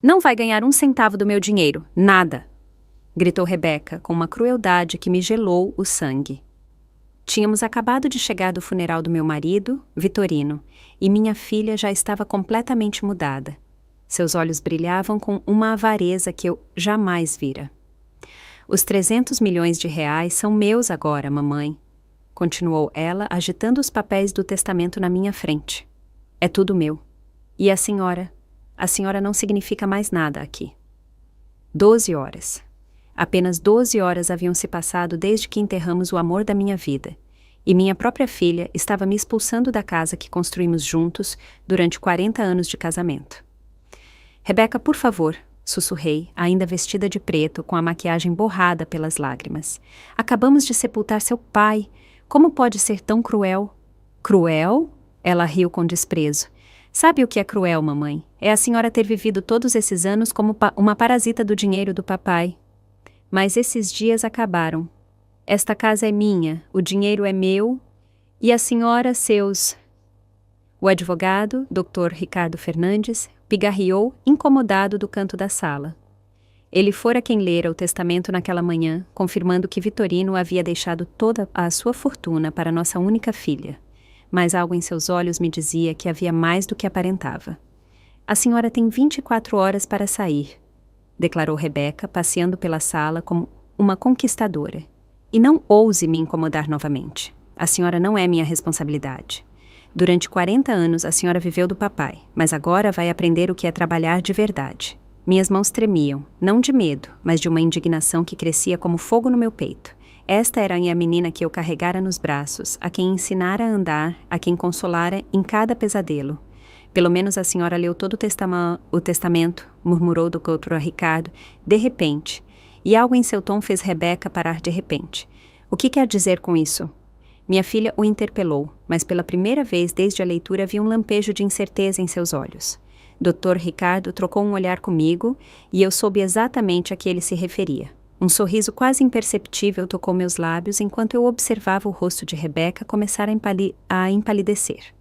Não vai ganhar um centavo do meu dinheiro, nada! Gritou Rebeca com uma crueldade que me gelou o sangue. Tínhamos acabado de chegar do funeral do meu marido, Vitorino, e minha filha já estava completamente mudada. Seus olhos brilhavam com uma avareza que eu jamais vira. Os 300 milhões de reais são meus agora, mamãe, continuou ela, agitando os papéis do testamento na minha frente. É tudo meu. E a senhora? A senhora não significa mais nada aqui. 12 horas. Apenas 12 horas haviam se passado desde que enterramos o amor da minha vida, e minha própria filha estava me expulsando da casa que construímos juntos durante 40 anos de casamento. Rebeca, por favor, sussurrei, ainda vestida de preto, com a maquiagem borrada pelas lágrimas. Acabamos de sepultar seu pai. Como pode ser tão cruel? Cruel? Ela riu com desprezo. Sabe o que é cruel, mamãe? É a senhora ter vivido todos esses anos como uma parasita do dinheiro do papai. Mas esses dias acabaram. Esta casa é minha, o dinheiro é meu, e a senhora seus... O advogado, Dr. Ricardo Fernandes, pigarreou, incomodado do canto da sala. Ele fora quem lera o testamento naquela manhã, confirmando que Vitorino havia deixado toda a sua fortuna para nossa única filha. Mas algo em seus olhos me dizia que havia mais do que aparentava. A senhora tem 24 horas para sair, declarou Rebeca, passeando pela sala como uma conquistadora. E não ouse me incomodar novamente. A senhora não é minha responsabilidade. Durante 40 anos a senhora viveu do papai, mas agora vai aprender o que é trabalhar de verdade. Minhas mãos tremiam, não de medo, mas de uma indignação que crescia como fogo no meu peito. Esta era a menina que eu carregara nos braços, a quem ensinara a andar, a quem consolara em cada pesadelo. Pelo menos a senhora leu todo o testamento, murmurou do Dr. Ricardo, de repente, e algo em seu tom fez Rebeca parar de repente. O que quer dizer com isso? Minha filha o interpelou, mas pela primeira vez desde a leitura vi um lampejo de incerteza em seus olhos. Dr. Ricardo trocou um olhar comigo e eu soube exatamente a que ele se referia. Um sorriso quase imperceptível tocou meus lábios enquanto eu observava o rosto de Rebeca começar a empalidecer.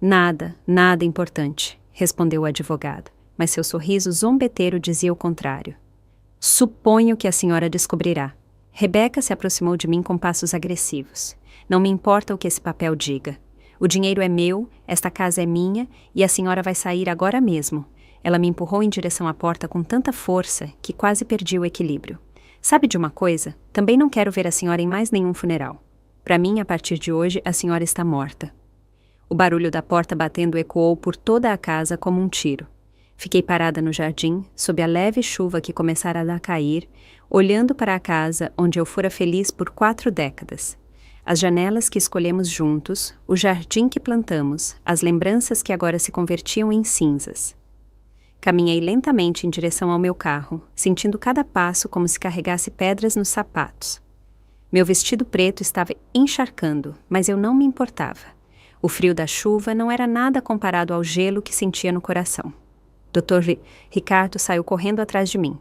Nada importante, respondeu o advogado, mas seu sorriso zombeteiro dizia o contrário. Suponho que a senhora descobrirá. Rebeca se aproximou de mim com passos agressivos. Não me importa o que esse papel diga. O dinheiro é meu, esta casa é minha e a senhora vai sair agora mesmo. Ela me empurrou em direção à porta com tanta força que quase perdi o equilíbrio. Sabe de uma coisa? Também não quero ver a senhora em mais nenhum funeral. Para mim, a partir de hoje, a senhora está morta. O barulho da porta batendo ecoou por toda a casa como um tiro. Fiquei parada no jardim, sob a leve chuva que começara a cair, olhando para a casa onde eu fora feliz por 4 décadas. As janelas que escolhemos juntos, o jardim que plantamos, as lembranças que agora se convertiam em cinzas. Caminhei lentamente em direção ao meu carro, sentindo cada passo como se carregasse pedras nos sapatos. Meu vestido preto estava encharcando, mas eu não me importava. O frio da chuva não era nada comparado ao gelo que sentia no coração. Dr. Ricardo saiu correndo atrás de mim.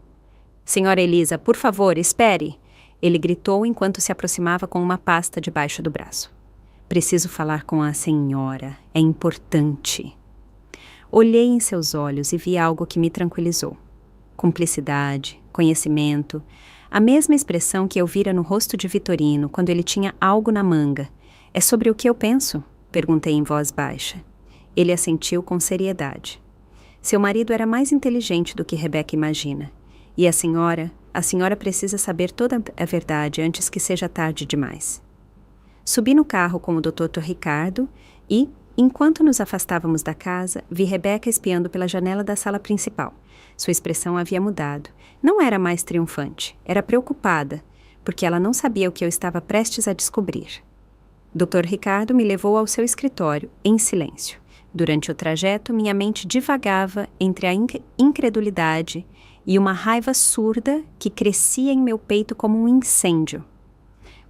Senhora Elisa, por favor, espere! Ele gritou enquanto se aproximava com uma pasta debaixo do braço. Preciso falar com a senhora, é importante. Olhei em seus olhos e vi algo que me tranquilizou. Cumplicidade, conhecimento, a mesma expressão que eu vira no rosto de Vitorino quando ele tinha algo na manga. É sobre o que eu penso? Perguntei em voz baixa. Ele assentiu com seriedade. Seu marido era mais inteligente do que Rebeca imagina. E a senhora precisa saber toda a verdade antes que seja tarde demais. Subi no carro com o Dr. Ricardo e, enquanto nos afastávamos da casa, vi Rebeca espiando pela janela da sala principal. Sua expressão havia mudado. Não era mais triunfante, era preocupada, porque ela não sabia o que eu estava prestes a descobrir. Dr. Ricardo me levou ao seu escritório, em silêncio. Durante o trajeto, minha mente divagava entre a incredulidade e uma raiva surda que crescia em meu peito como um incêndio.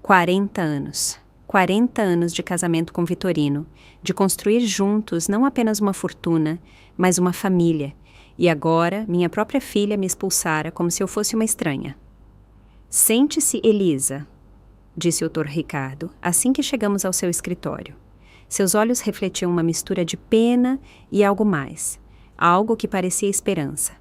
40 anos. 40 anos de casamento com Vitorino, de construir juntos não apenas uma fortuna, mas uma família, e agora minha própria filha me expulsara como se eu fosse uma estranha. Sente-se, Elisa, disse o Dr. Ricardo, assim que chegamos ao seu escritório. Seus olhos refletiam uma mistura de pena e algo mais, algo que parecia esperança.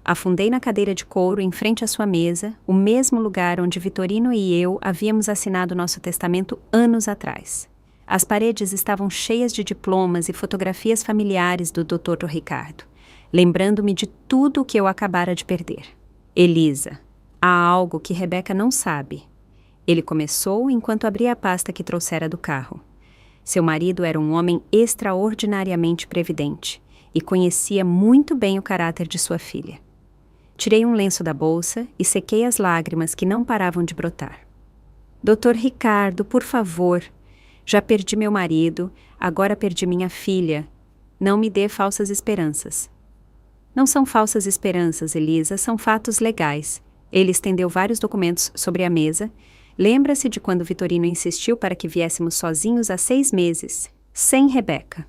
Afundei na cadeira de couro em frente à sua mesa, o mesmo lugar onde Vitorino e eu havíamos assinado nosso testamento anos atrás. As paredes estavam cheias de diplomas e fotografias familiares do Dr. Ricardo, lembrando-me de tudo o que eu acabara de perder. Elisa, há algo que Rebeca não sabe. Ele começou enquanto abria a pasta que trouxera do carro. Seu marido era um homem extraordinariamente previdente e conhecia muito bem o caráter de sua filha. Tirei um lenço da bolsa e sequei as lágrimas que não paravam de brotar. Dr. Ricardo, por favor, já perdi meu marido, agora perdi minha filha. Não me dê falsas esperanças. Não são falsas esperanças, Elisa, são fatos legais. Ele estendeu vários documentos sobre a mesa. Lembra-se de quando Vitorino insistiu para que viéssemos sozinhos há 6 meses, sem Rebeca.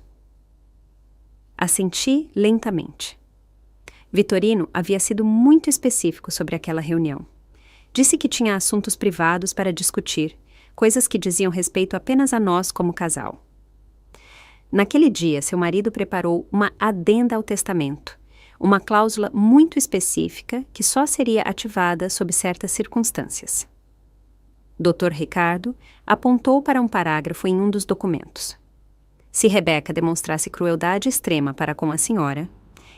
Assenti lentamente. Vitorino havia sido muito específico sobre aquela reunião. Disse que tinha assuntos privados para discutir, coisas que diziam respeito apenas a nós como casal. Naquele dia, seu marido preparou uma adenda ao testamento, uma cláusula muito específica que só seria ativada sob certas circunstâncias. Dr. Ricardo apontou para um parágrafo em um dos documentos. Se Rebeca demonstrasse crueldade extrema para com a senhora,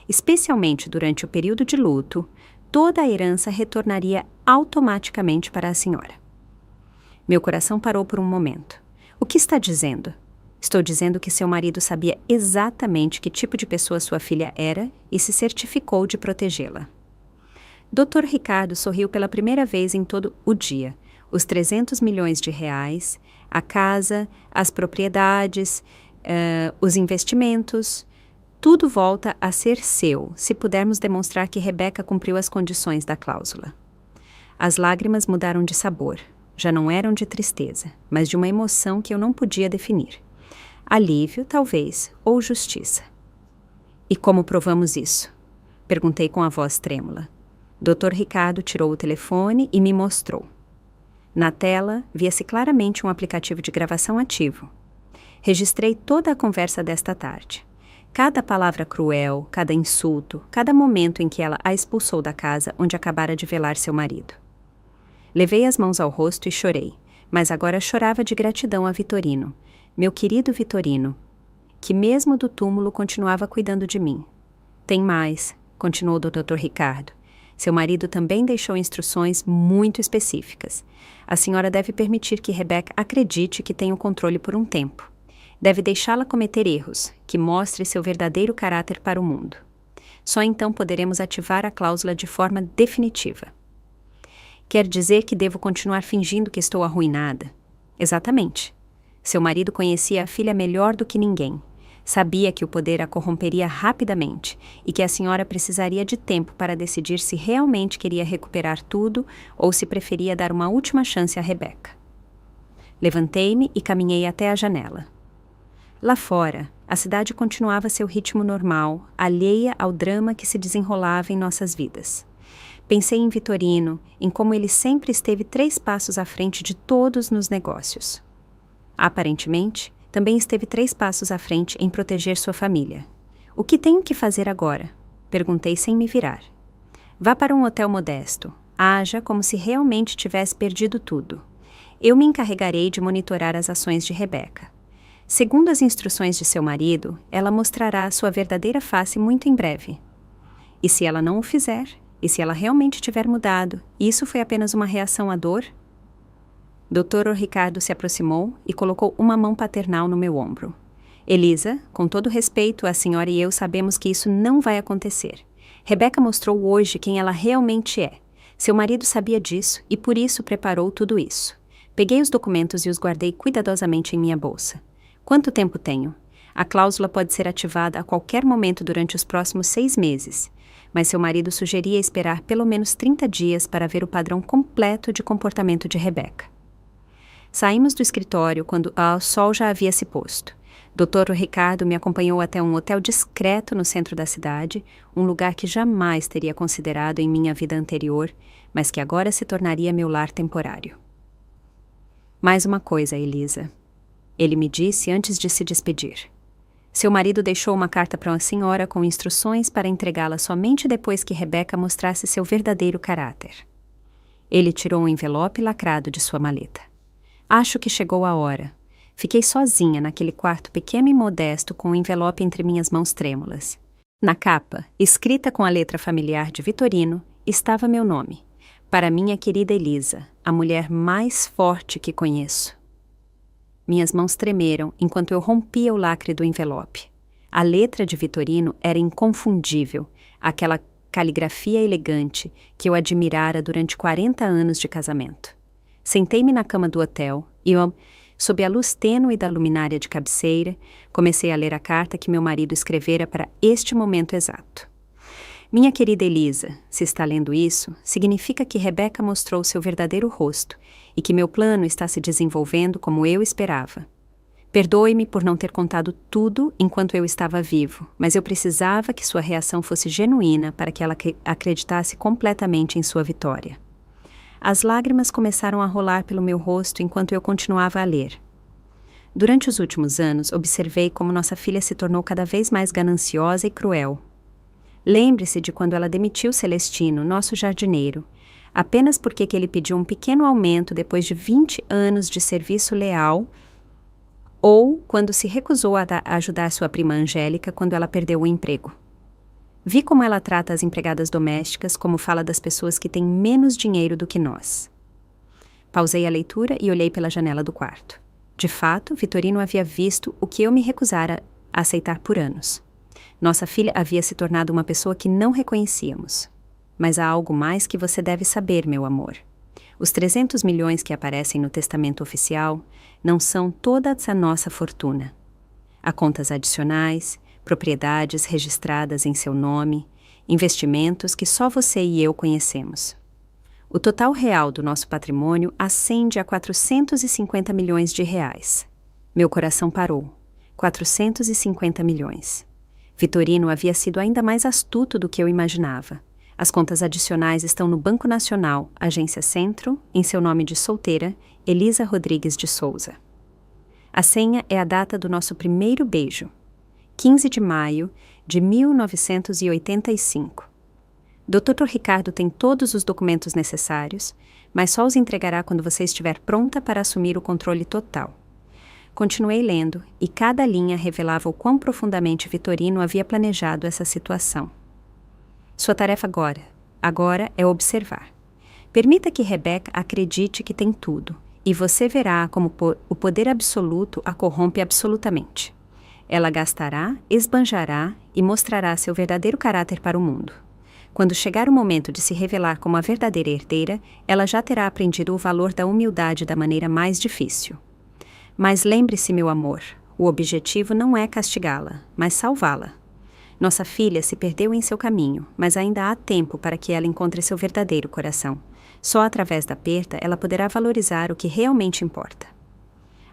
especialmente durante o período de luto, toda a herança retornaria automaticamente para a senhora. Meu coração parou por um momento. O que está dizendo? Estou dizendo que seu marido sabia exatamente que tipo de pessoa sua filha era e se certificou de protegê-la. Dr. Ricardo sorriu pela primeira vez em todo o dia. Os 300 milhões de reais, a casa, as propriedades, os investimentos, tudo volta a ser seu, se pudermos demonstrar que Rebeca cumpriu as condições da cláusula. As lágrimas mudaram de sabor. Já não eram de tristeza, mas de uma emoção que eu não podia definir. Alívio, talvez, ou justiça. E como provamos isso? Perguntei com a voz trêmula. Dr. Ricardo tirou o telefone e me mostrou. Na tela, via-se claramente um aplicativo de gravação ativo. Registrei toda a conversa desta tarde. Cada palavra cruel, cada insulto, cada momento em que ela a expulsou da casa onde acabara de velar seu marido. Levei as mãos ao rosto e chorei, mas agora chorava de gratidão a Vitorino, meu querido Vitorino, que mesmo do túmulo continuava cuidando de mim. Tem mais, continuou o Dr. Ricardo. Seu marido também deixou instruções muito específicas. A senhora deve permitir que Rebeca acredite que tem o controle por um tempo. Deve deixá-la cometer erros, que mostre seu verdadeiro caráter para o mundo. Só então poderemos ativar a cláusula de forma definitiva. Quer dizer que devo continuar fingindo que estou arruinada? Exatamente. Seu marido conhecia a filha melhor do que ninguém. Sabia que o poder a corromperia rapidamente e que a senhora precisaria de tempo para decidir se realmente queria recuperar tudo ou se preferia dar uma última chance a Rebeca. Levantei-me e caminhei até a janela. Lá fora, a cidade continuava seu ritmo normal, alheia ao drama que se desenrolava em nossas vidas. Pensei em Vitorino, em como ele sempre esteve 3 passos à frente de todos nos negócios. Aparentemente, também esteve 3 passos à frente em proteger sua família. O que tenho que fazer agora? Perguntei sem me virar. Vá para um hotel modesto. Haja como se realmente tivesse perdido tudo. Eu me encarregarei de monitorar as ações de Rebeca. Segundo as instruções de seu marido, ela mostrará sua verdadeira face muito em breve. E se ela não o fizer? E se ela realmente tiver mudado, isso foi apenas uma reação à dor? Dr. Ricardo se aproximou e colocou uma mão paternal no meu ombro. Elisa, com todo respeito, a senhora e eu sabemos que isso não vai acontecer. Rebeca mostrou hoje quem ela realmente é. Seu marido sabia disso e por isso preparou tudo isso. Peguei os documentos e os guardei cuidadosamente em minha bolsa. Quanto tempo tenho? A cláusula pode ser ativada a qualquer momento durante os próximos 6 meses. Mas seu marido sugeria esperar pelo menos 30 dias para ver o padrão completo de comportamento de Rebeca. Saímos do escritório quando o sol já havia se posto. Dr. Ricardo me acompanhou até um hotel discreto no centro da cidade, um lugar que jamais teria considerado em minha vida anterior, mas que agora se tornaria meu lar temporário. Mais uma coisa, Elisa. Ele me disse antes de se despedir. Seu marido deixou uma carta para a senhora com instruções para entregá-la somente depois que Rebecca mostrasse seu verdadeiro caráter. Ele tirou um envelope lacrado de sua maleta. Acho que chegou a hora. Fiquei sozinha naquele quarto pequeno e modesto com o envelope entre minhas mãos trêmulas. Na capa, escrita com a letra familiar de Vitorino, estava meu nome. Para minha querida Elisa, a mulher mais forte que conheço. Minhas mãos tremeram enquanto eu rompia o lacre do envelope. A letra de Vitorino era inconfundível, aquela caligrafia elegante que eu admirara durante 40 anos de casamento. Sentei-me na cama do hotel e, sob a luz tênue da luminária de cabeceira, comecei a ler a carta que meu marido escrevera para este momento exato. Minha querida Elisa, se está lendo isso, significa que Rebecca mostrou seu verdadeiro rosto e que meu plano está se desenvolvendo como eu esperava. Perdoe-me por não ter contado tudo enquanto eu estava vivo, mas eu precisava que sua reação fosse genuína para que ela acreditasse completamente em sua vitória. As lágrimas começaram a rolar pelo meu rosto enquanto eu continuava a ler. Durante os últimos anos, observei como nossa filha se tornou cada vez mais gananciosa e cruel. Lembre-se de quando ela demitiu Celestino, nosso jardineiro, apenas porque ele pediu um pequeno aumento depois de 20 anos de serviço leal, ou quando se recusou a ajudar sua prima Angélica quando ela perdeu o emprego. Vi como ela trata as empregadas domésticas, como fala das pessoas que têm menos dinheiro do que nós. Pausei a leitura e olhei pela janela do quarto. De fato, Vitorino havia visto o que eu me recusara a aceitar por anos. Nossa filha havia se tornado uma pessoa que não reconhecíamos. Mas há algo mais que você deve saber, meu amor. Os 300 milhões que aparecem no testamento oficial não são toda essa nossa fortuna. Há contas adicionais, propriedades registradas em seu nome, investimentos que só você e eu conhecemos. O total real do nosso patrimônio ascende a 450 milhões de reais. Meu coração parou. 450 milhões. Vitorino havia sido ainda mais astuto do que eu imaginava. As contas adicionais estão no Banco Nacional, Agência Centro, em seu nome de solteira, Elisa Rodrigues de Souza. A senha é a data do nosso primeiro beijo, 15 de maio de 1985. Dr. Ricardo tem todos os documentos necessários, mas só os entregará quando você estiver pronta para assumir o controle total. Continuei lendo, e cada linha revelava o quão profundamente Vitorino havia planejado essa situação. Sua tarefa agora é observar. Permita que Rebecca acredite que tem tudo, e você verá como o poder absoluto a corrompe absolutamente. Ela gastará, esbanjará e mostrará seu verdadeiro caráter para o mundo. Quando chegar o momento de se revelar como a verdadeira herdeira, ela já terá aprendido o valor da humildade da maneira mais difícil. Mas lembre-se, meu amor, o objetivo não é castigá-la, mas salvá-la. Nossa filha se perdeu em seu caminho, mas ainda há tempo para que ela encontre seu verdadeiro coração. Só através da perda ela poderá valorizar o que realmente importa.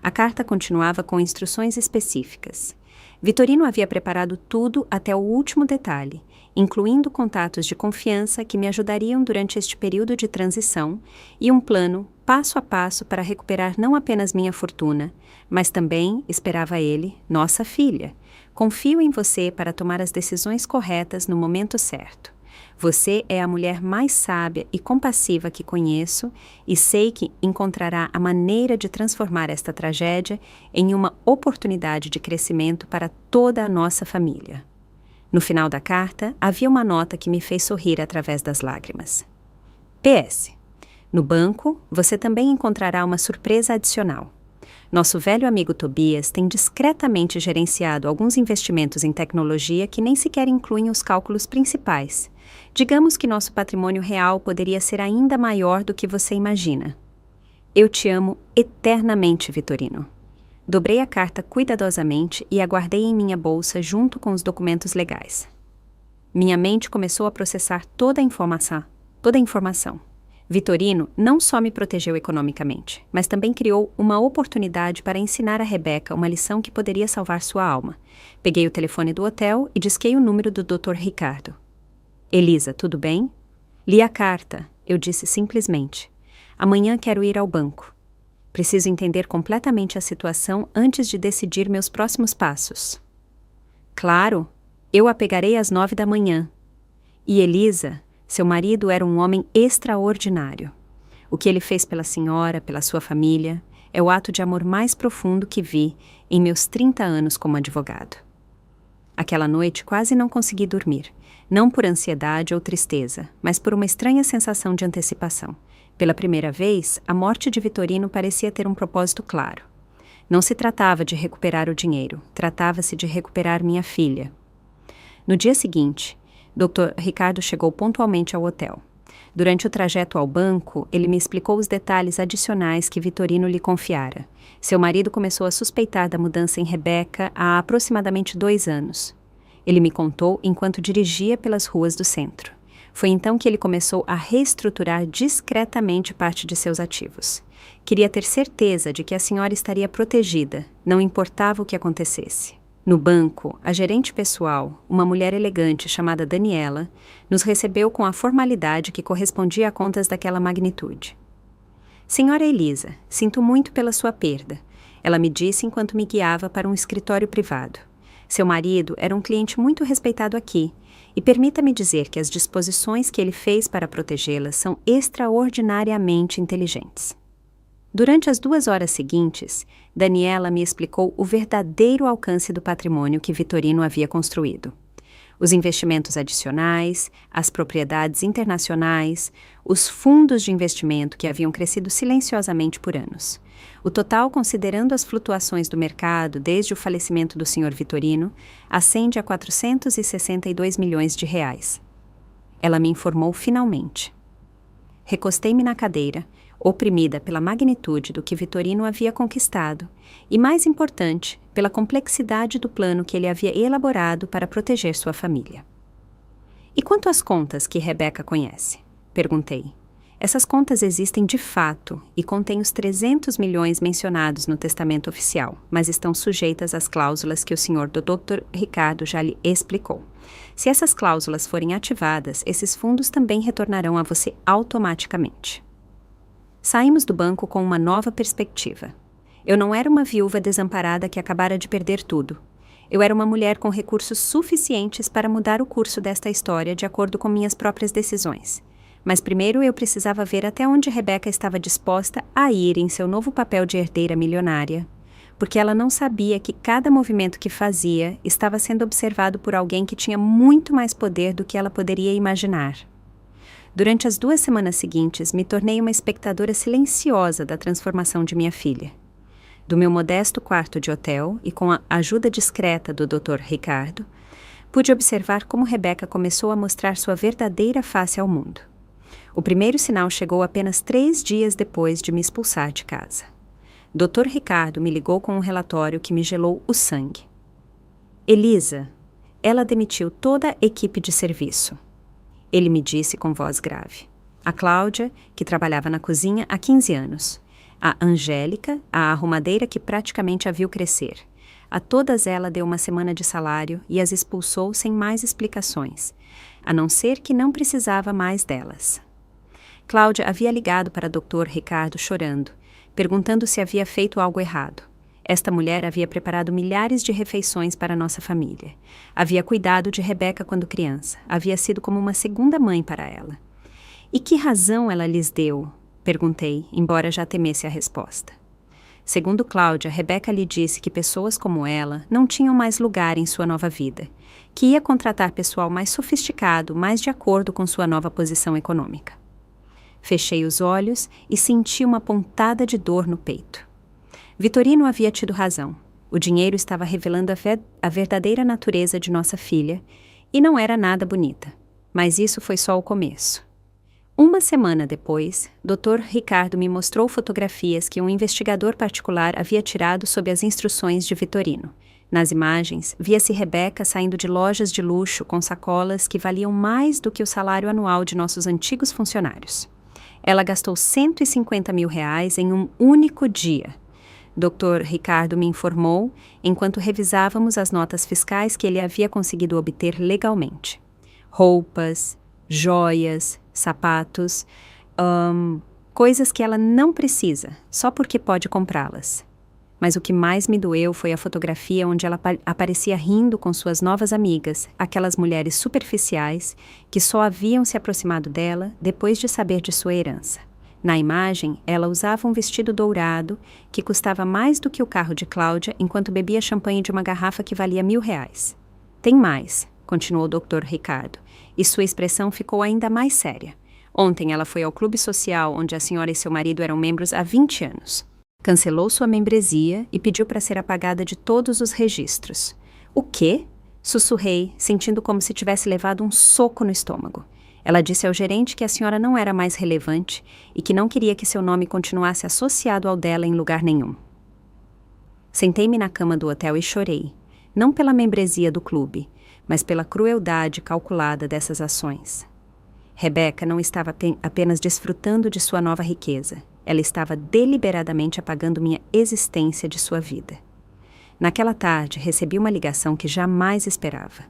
A carta continuava com instruções específicas. Vitorino havia preparado tudo até o último detalhe, incluindo contatos de confiança que me ajudariam durante este período de transição e um plano, passo a passo, para recuperar não apenas minha fortuna, mas também, esperava ele, nossa filha. Confio em você para tomar as decisões corretas no momento certo. Você é a mulher mais sábia e compassiva que conheço e sei que encontrará a maneira de transformar esta tragédia em uma oportunidade de crescimento para toda a nossa família. No final da carta, havia uma nota que me fez sorrir através das lágrimas. PS. No banco, você também encontrará uma surpresa adicional. Nosso velho amigo Tobias tem discretamente gerenciado alguns investimentos em tecnologia que nem sequer incluem os cálculos principais. Digamos que nosso patrimônio real poderia ser ainda maior do que você imagina. Eu te amo eternamente, Vitorino. Dobrei a carta cuidadosamente e a guardei em minha bolsa junto com os documentos legais. Minha mente começou a processar toda a informação. Vitorino não só me protegeu economicamente, mas também criou uma oportunidade para ensinar a Rebecca uma lição que poderia salvar sua alma. Peguei o telefone do hotel e disquei o número do Dr. Ricardo. Elisa, tudo bem? Li a carta, eu disse simplesmente. Amanhã quero ir ao banco. Preciso entender completamente a situação antes de decidir meus próximos passos. Claro, eu a pegarei às 9 da manhã. E Elisa, seu marido era um homem extraordinário. O que ele fez pela senhora, pela sua família, é o ato de amor mais profundo que vi em meus 30 anos como advogado. Aquela noite quase não consegui dormir, não por ansiedade ou tristeza, mas por uma estranha sensação de antecipação. Pela primeira vez, a morte de Vitorino parecia ter um propósito claro. Não se tratava de recuperar o dinheiro, tratava-se de recuperar minha filha. No dia seguinte, Dr. Ricardo chegou pontualmente ao hotel. Durante o trajeto ao banco, ele me explicou os detalhes adicionais que Vitorino lhe confiara. Seu marido começou a suspeitar da mudança em Rebeca há aproximadamente 2 anos. Ele me contou enquanto dirigia pelas ruas do centro. Foi então que ele começou a reestruturar discretamente parte de seus ativos. Queria ter certeza de que a senhora estaria protegida, não importava o que acontecesse. No banco, a gerente pessoal, uma mulher elegante chamada Daniela, nos recebeu com a formalidade que correspondia a contas daquela magnitude. Senhora Elisa, sinto muito pela sua perda, ela me disse enquanto me guiava para um escritório privado. Seu marido era um cliente muito respeitado aqui, e permita-me dizer que as disposições que ele fez para protegê-la são extraordinariamente inteligentes. Durante as 2 horas seguintes, Daniela me explicou o verdadeiro alcance do patrimônio que Vitorino havia construído. Os investimentos adicionais, as propriedades internacionais, os fundos de investimento que haviam crescido silenciosamente por anos. O total, considerando as flutuações do mercado desde o falecimento do Sr. Vitorino, ascende a 462 milhões de reais. Ela me informou finalmente. Recostei-me na cadeira, oprimida pela magnitude do que Vitorino havia conquistado e, mais importante, pela complexidade do plano que ele havia elaborado para proteger sua família. E quanto às contas que Rebeca conhece? Perguntei. Essas contas existem de fato e contêm os 300 milhões mencionados no testamento oficial, mas estão sujeitas às cláusulas que o Sr. Dr. Ricardo já lhe explicou. Se essas cláusulas forem ativadas, esses fundos também retornarão a você automaticamente. Saímos do banco com uma nova perspectiva. Eu não era uma viúva desamparada que acabara de perder tudo. Eu era uma mulher com recursos suficientes para mudar o curso desta história de acordo com minhas próprias decisões. Mas primeiro eu precisava ver até onde Rebeca estava disposta a ir em seu novo papel de herdeira milionária, porque ela não sabia que cada movimento que fazia estava sendo observado por alguém que tinha muito mais poder do que ela poderia imaginar. Durante as 2 semanas seguintes, me tornei uma espectadora silenciosa da transformação de minha filha. Do meu modesto quarto de hotel e com a ajuda discreta do Dr. Ricardo, pude observar como Rebeca começou a mostrar sua verdadeira face ao mundo. O primeiro sinal chegou apenas 3 dias depois de me expulsar de casa. Dr. Ricardo me ligou com um relatório que me gelou o sangue. Elisa, ela demitiu toda a equipe de serviço. Ele me disse com voz grave. A Cláudia, que trabalhava na cozinha há 15 anos. A Angélica, a arrumadeira que praticamente a viu crescer. A todas ela deu uma semana de salário e as expulsou sem mais explicações, a não ser que não precisava mais delas. Cláudia havia ligado para Dr. Ricardo chorando, perguntando se havia feito algo errado. Esta mulher havia preparado milhares de refeições para nossa família. Havia cuidado de Rebeca quando criança. Havia sido como uma segunda mãe para ela. E que razão ela lhes deu? Perguntei, embora já temesse a resposta. Segundo Cláudia, Rebeca lhe disse que pessoas como ela não tinham mais lugar em sua nova vida, que ia contratar pessoal mais sofisticado, mais de acordo com sua nova posição econômica. Fechei os olhos e senti uma pontada de dor no peito. Vitorino havia tido razão. O dinheiro estava revelando a verdadeira natureza de nossa filha e não era nada bonita. Mas isso foi só o começo. Uma semana depois, Dr. Ricardo me mostrou fotografias que um investigador particular havia tirado sob as instruções de Vitorino. Nas imagens, via-se Rebeca saindo de lojas de luxo com sacolas que valiam mais do que o salário anual de nossos antigos funcionários. Ela gastou R$150 mil em um único dia. Dr. Ricardo me informou enquanto revisávamos as notas fiscais que ele havia conseguido obter legalmente. Roupas, joias, sapatos, coisas que ela não precisa, só porque pode comprá-las. Mas o que mais me doeu foi a fotografia onde ela aparecia rindo com suas novas amigas, aquelas mulheres superficiais que só haviam se aproximado dela depois de saber de sua herança. Na imagem, ela usava um vestido dourado que custava mais do que o carro de Cláudia enquanto bebia champanhe de uma garrafa que valia R$1.000. Tem mais, continuou o Dr. Ricardo, e sua expressão ficou ainda mais séria. Ontem ela foi ao clube social onde a senhora e seu marido eram membros há 20 anos. Cancelou sua membresia e pediu para ser apagada de todos os registros. O quê? Sussurrei, sentindo como se tivesse levado um soco no estômago. Ela disse ao gerente que a senhora não era mais relevante e que não queria que seu nome continuasse associado ao dela em lugar nenhum. Sentei-me na cama do hotel e chorei, não pela membresia do clube, mas pela crueldade calculada dessas ações. Rebeca não estava apenas desfrutando de sua nova riqueza. Ela estava deliberadamente apagando minha existência de sua vida. Naquela tarde, recebi uma ligação que jamais esperava.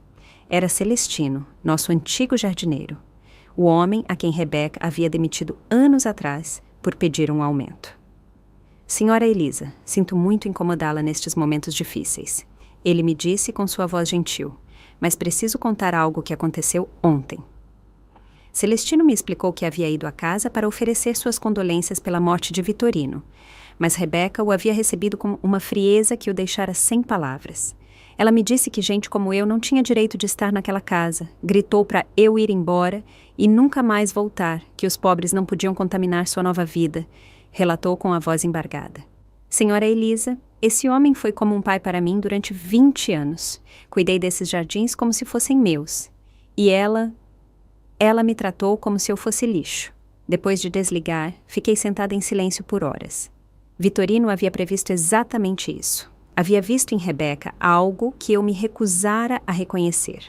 Era Celestino, nosso antigo jardineiro, o homem a quem Rebeca havia demitido anos atrás por pedir um aumento. Senhora Elisa, sinto muito incomodá-la nestes momentos difíceis. Ele me disse com sua voz gentil, mas preciso contar algo que aconteceu ontem. Celestino me explicou que havia ido à casa para oferecer suas condolências pela morte de Vitorino, mas Rebeca o havia recebido com uma frieza que o deixara sem palavras. Ela me disse que gente como eu não tinha direito de estar naquela casa, gritou para eu ir embora e nunca mais voltar, que os pobres não podiam contaminar sua nova vida, relatou com a voz embargada. Senhora Elisa, esse homem foi como um pai para mim durante 20 anos. Cuidei desses jardins como se fossem meus. E ela me tratou como se eu fosse lixo. Depois de desligar, fiquei sentada em silêncio por horas. Vitorino havia previsto exatamente isso. Havia visto em Rebeca algo que eu me recusara a reconhecer.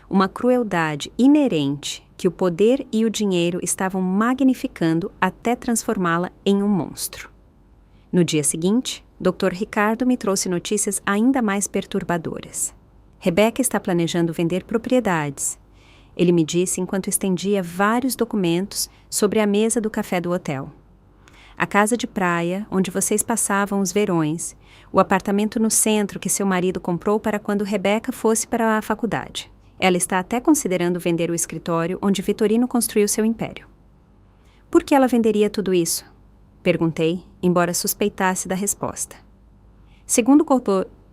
Uma crueldade inerente que o poder e o dinheiro estavam magnificando até transformá-la em um monstro. No dia seguinte, Dr. Ricardo me trouxe notícias ainda mais perturbadoras. Rebeca está planejando vender propriedades. Ele me disse enquanto estendia vários documentos sobre a mesa do café do hotel. A casa de praia, onde vocês passavam os verões, o apartamento no centro que seu marido comprou para quando Rebeca fosse para a faculdade. Ela está até considerando vender o escritório onde Vitorino construiu seu império. Por que ela venderia tudo isso? Perguntei, embora suspeitasse da resposta. Segundo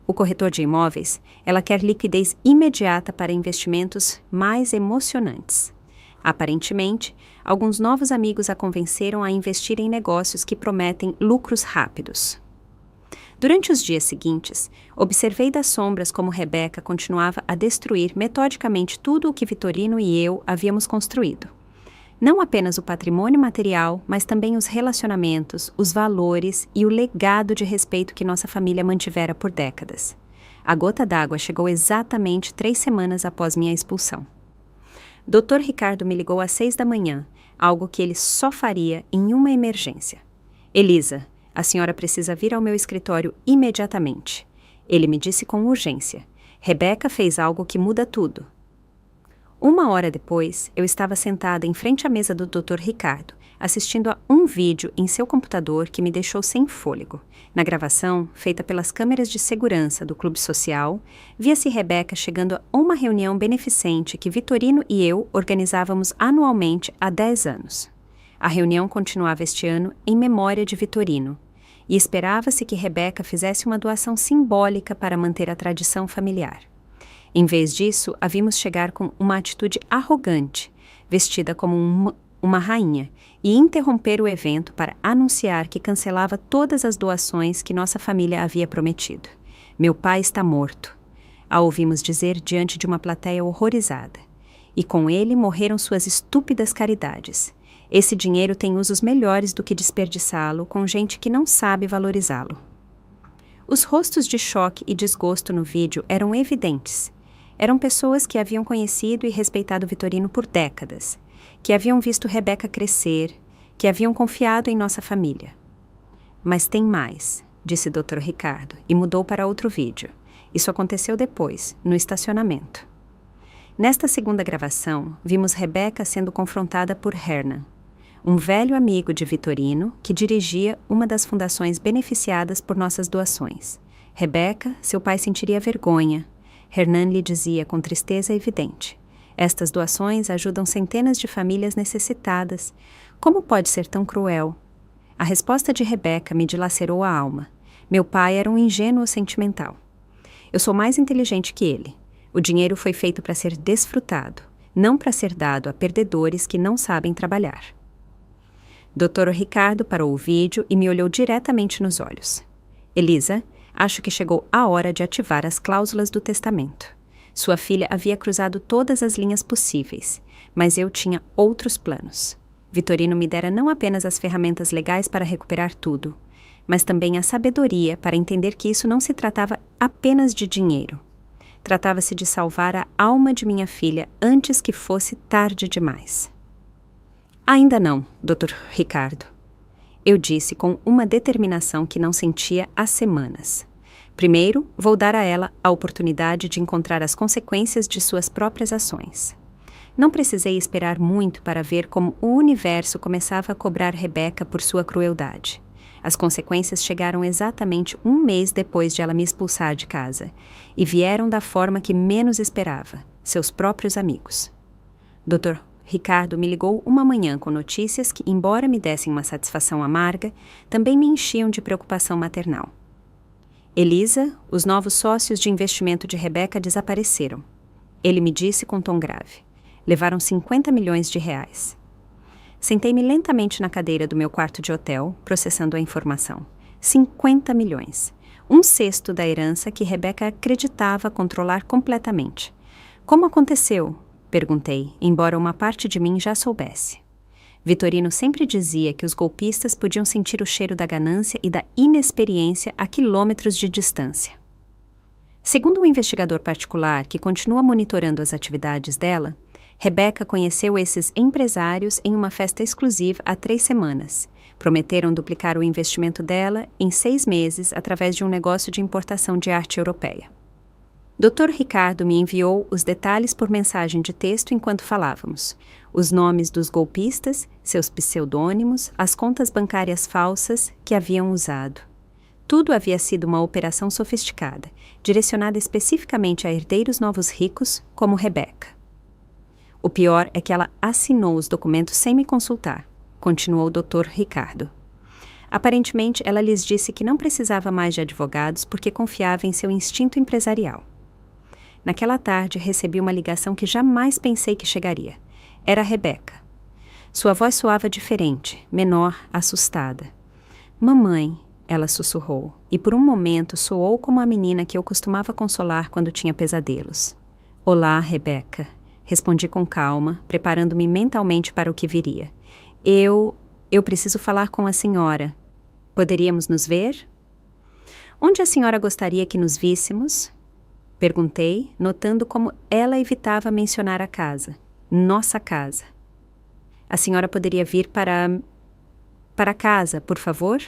o corretor de imóveis, ela quer liquidez imediata para investimentos mais emocionantes. Aparentemente, alguns novos amigos a convenceram a investir em negócios que prometem lucros rápidos. Durante os dias seguintes, observei das sombras como Rebeca continuava a destruir metodicamente tudo o que Vitorino e eu havíamos construído. Não apenas o patrimônio material, mas também os relacionamentos, os valores e o legado de respeito que nossa família mantivera por décadas. A gota d'água chegou exatamente 3 semanas após minha expulsão. Dr. Ricardo me ligou às 6 da manhã, algo que ele só faria em uma emergência. Elisa, a senhora precisa vir ao meu escritório imediatamente. Ele me disse com urgência. Rebeca fez algo que muda tudo. 1 hora depois, eu estava sentada em frente à mesa do Dr. Ricardo, assistindo a um vídeo em seu computador que me deixou sem fôlego. Na gravação, feita pelas câmeras de segurança do clube social, via-se Rebeca chegando a uma reunião beneficente que Vitorino e eu organizávamos anualmente há 10 anos. A reunião continuava este ano em memória de Vitorino, e esperava-se que Rebeca fizesse uma doação simbólica para manter a tradição familiar. Em vez disso, a vimos chegar com uma atitude arrogante, vestida como uma rainha, e interromper o evento para anunciar que cancelava todas as doações que nossa família havia prometido. Meu pai está morto, a ouvimos dizer diante de uma plateia horrorizada. E com ele morreram suas estúpidas caridades. Esse dinheiro tem usos melhores do que desperdiçá-lo com gente que não sabe valorizá-lo. Os rostos de choque e desgosto no vídeo eram evidentes. Eram pessoas que haviam conhecido e respeitado Vitorino por décadas, que haviam visto Rebeca crescer, que haviam confiado em nossa família. Mas tem mais, disse Dr. Ricardo, e mudou para outro vídeo. Isso aconteceu depois, no estacionamento. Nesta segunda gravação, vimos Rebeca sendo confrontada por Hernan. um velho amigo de Vitorino que dirigia uma das fundações beneficiadas por nossas doações. Rebeca, seu pai sentiria vergonha. Hernan lhe dizia com tristeza evidente. Estas doações ajudam centenas de famílias necessitadas. Como pode ser tão cruel? A resposta de Rebeca me dilacerou a alma. Meu pai era um ingênuo sentimental. Eu sou mais inteligente que ele. O dinheiro foi feito para ser desfrutado, não para ser dado a perdedores que não sabem trabalhar. Dr. Ricardo parou o vídeo e me olhou diretamente nos olhos. Elisa, acho que chegou a hora de ativar as cláusulas do testamento. Sua filha havia cruzado todas as linhas possíveis, mas eu tinha outros planos. Vitorino me dera não apenas as ferramentas legais para recuperar tudo, mas também a sabedoria para entender que isso não se tratava apenas de dinheiro. Tratava-se de salvar a alma de minha filha antes que fosse tarde demais. Ainda não, Dr. Ricardo. Eu disse com uma determinação que não sentia há semanas. Primeiro, vou dar a ela a oportunidade de encontrar as consequências de suas próprias ações. Não precisei esperar muito para ver como o universo começava a cobrar Rebeca por sua crueldade. As consequências chegaram exatamente um mês depois de ela me expulsar de casa, e vieram da forma que menos esperava, seus próprios amigos. Dr. Ricardo me ligou uma manhã com notícias que, embora me dessem uma satisfação amarga, também me enchiam de preocupação maternal. Elisa, os novos sócios de investimento de Rebeca desapareceram. Ele me disse com tom grave. Levaram 50 milhões de reais. Sentei-me lentamente na cadeira do meu quarto de hotel, processando a informação. 50 milhões. Um sexto da herança que Rebeca acreditava controlar completamente. Como aconteceu? Perguntei, embora uma parte de mim já soubesse. Vitorino sempre dizia que os golpistas podiam sentir o cheiro da ganância e da inexperiência a quilômetros de distância. Segundo um investigador particular que continua monitorando as atividades dela, Rebeca conheceu esses empresários em uma festa exclusiva há 3 semanas. Prometeram duplicar o investimento dela em 6 meses através de um negócio de importação de arte europeia. Dr. Ricardo me enviou os detalhes por mensagem de texto enquanto falávamos. Os nomes dos golpistas, seus pseudônimos, as contas bancárias falsas que haviam usado. Tudo havia sido uma operação sofisticada, direcionada especificamente a herdeiros novos ricos como Rebeca. O pior é que ela assinou os documentos sem me consultar, continuou o Dr. Ricardo. Aparentemente, ela lhes disse que não precisava mais de advogados porque confiava em seu instinto empresarial. Naquela tarde, recebi uma ligação que jamais pensei que chegaria. Era a Rebeca. Sua voz soava diferente, menor, assustada. Mamãe, ela sussurrou, e por um momento soou como a menina que eu costumava consolar quando tinha pesadelos. Olá, Rebeca, respondi com calma, preparando-me mentalmente para o que viria. Eu preciso falar com a senhora. Poderíamos nos ver? Onde a senhora gostaria que nos víssemos? Perguntei, notando como ela evitava mencionar a casa. Nossa casa. A senhora poderia vir para casa, por favor?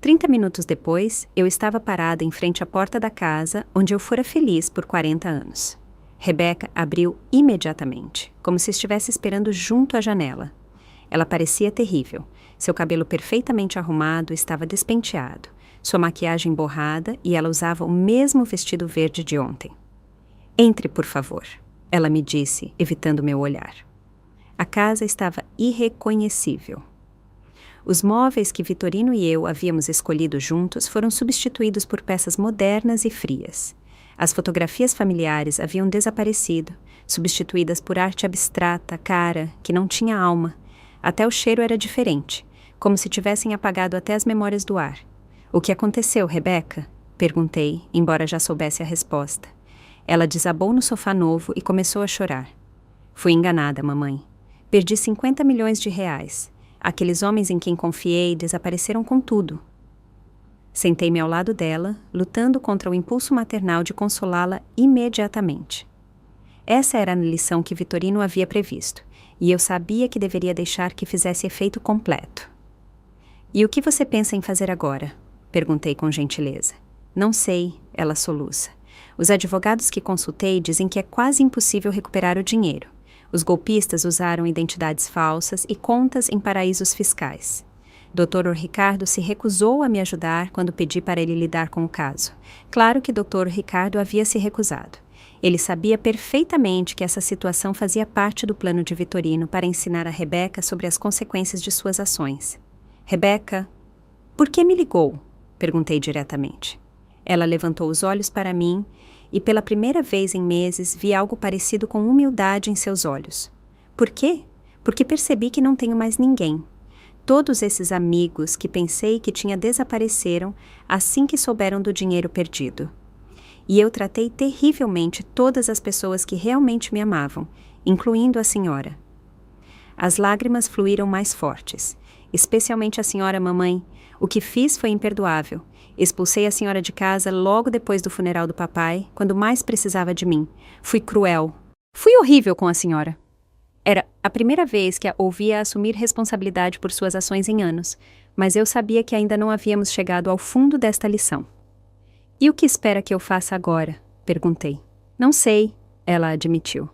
30 minutos depois, eu estava parada em frente à porta da casa, onde eu fora feliz por 40 anos. Rebeca abriu imediatamente, como se estivesse esperando junto à janela. Ela parecia terrível. Seu cabelo perfeitamente arrumado estava despenteado, sua maquiagem borrada e ela usava o mesmo vestido verde de ontem. Entre, por favor, ela me disse, evitando meu olhar. A casa estava irreconhecível. Os móveis que Vitorino e eu havíamos escolhido juntos foram substituídos por peças modernas e frias. As fotografias familiares haviam desaparecido, substituídas por arte abstrata, cara, que não tinha alma. Até o cheiro era diferente, como se tivessem apagado até as memórias do ar. O que aconteceu, Rebeca? Perguntei, embora já soubesse a resposta. Ela desabou no sofá novo e começou a chorar. Fui enganada, mamãe. Perdi 50 milhões de reais. Aqueles homens em quem confiei desapareceram com tudo. Sentei-me ao lado dela, lutando contra o impulso maternal de consolá-la imediatamente. Essa era a lição que Vitorino havia previsto, e eu sabia que deveria deixar que fizesse efeito completo. E o que você pensa em fazer agora? Perguntei com gentileza. Não sei, ela soluça. Os advogados que consultei dizem que é quase impossível recuperar o dinheiro. Os golpistas usaram identidades falsas e contas em paraísos fiscais. Dr. Ricardo se recusou a me ajudar quando pedi para ele lidar com o caso. Claro que Dr. Ricardo havia se recusado. Ele sabia perfeitamente que essa situação fazia parte do plano de Vitorino para ensinar a Rebeca sobre as consequências de suas ações. Rebeca, por que me ligou? Perguntei diretamente. Ela levantou os olhos para mim e, pela primeira vez em meses, vi algo parecido com humildade em seus olhos. Por quê? Porque percebi que não tenho mais ninguém. Todos esses amigos que pensei que tinha desapareceram assim que souberam do dinheiro perdido. E eu tratei terrivelmente todas as pessoas que realmente me amavam, incluindo a senhora. As lágrimas fluíram mais fortes, especialmente a senhora mamãe. O que fiz foi imperdoável. Expulsei a senhora de casa logo depois do funeral do papai, quando mais precisava de mim. Fui cruel. Fui horrível com a senhora. Era a primeira vez que a ouvia assumir responsabilidade por suas ações em anos, mas eu sabia que ainda não havíamos chegado ao fundo desta lição. E o que espera que eu faça agora? Perguntei. Não sei, ela admitiu.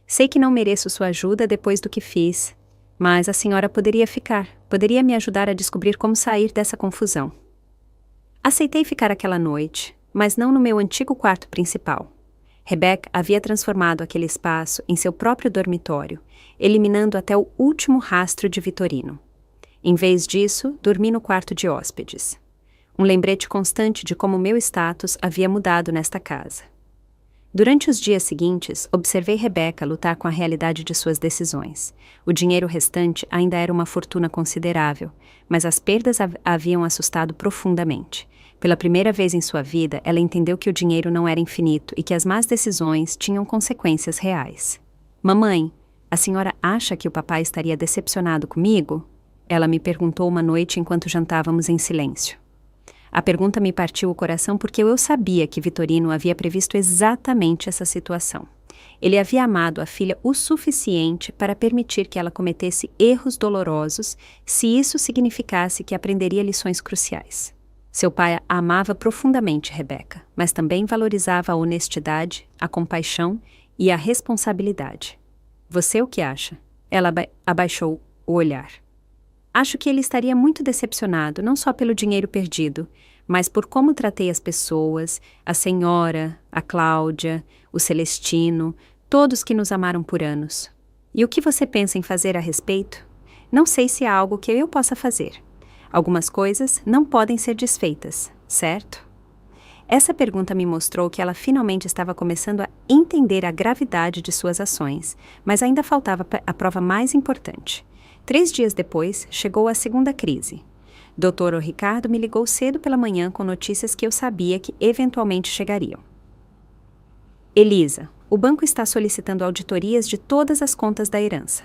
Sei que não mereço sua ajuda depois do que fiz, mas a senhora poderia me ajudar a descobrir como sair dessa confusão. Aceitei ficar aquela noite, mas não no meu antigo quarto principal. Rebeca havia transformado aquele espaço em seu próprio dormitório, eliminando até o último rastro de Vitorino. Em vez disso, dormi no quarto de hóspedes. Um lembrete constante de como meu status havia mudado nesta casa. Durante os dias seguintes, observei Rebeca lutar com a realidade de suas decisões. O dinheiro restante ainda era uma fortuna considerável, mas as perdas a haviam assustado profundamente. Pela primeira vez em sua vida, ela entendeu que o dinheiro não era infinito e que as más decisões tinham consequências reais. Mamãe, a senhora acha que o papai estaria decepcionado comigo? Ela me perguntou uma noite enquanto jantávamos em silêncio. A pergunta me partiu o coração porque eu sabia que Vitorino havia previsto exatamente essa situação. Ele havia amado a filha o suficiente para permitir que ela cometesse erros dolorosos se isso significasse que aprenderia lições cruciais. Seu pai a amava profundamente, Rebeca, mas também valorizava a honestidade, a compaixão e a responsabilidade. Você o que acha? Ela abaixou o olhar. Acho que ele estaria muito decepcionado, não só pelo dinheiro perdido, mas por como tratei as pessoas, a senhora, a Cláudia, o Celestino, todos que nos amaram por anos. E o que você pensa em fazer a respeito? Não sei se há algo que eu possa fazer. Algumas coisas não podem ser desfeitas, certo? Essa pergunta me mostrou que ela finalmente estava começando a entender a gravidade de suas ações, mas ainda faltava a prova mais importante. 3 dias depois, chegou a segunda crise. Dr. Ricardo me ligou cedo pela manhã com notícias que eu sabia que eventualmente chegariam. Elisa, o banco está solicitando auditorias de todas as contas da herança.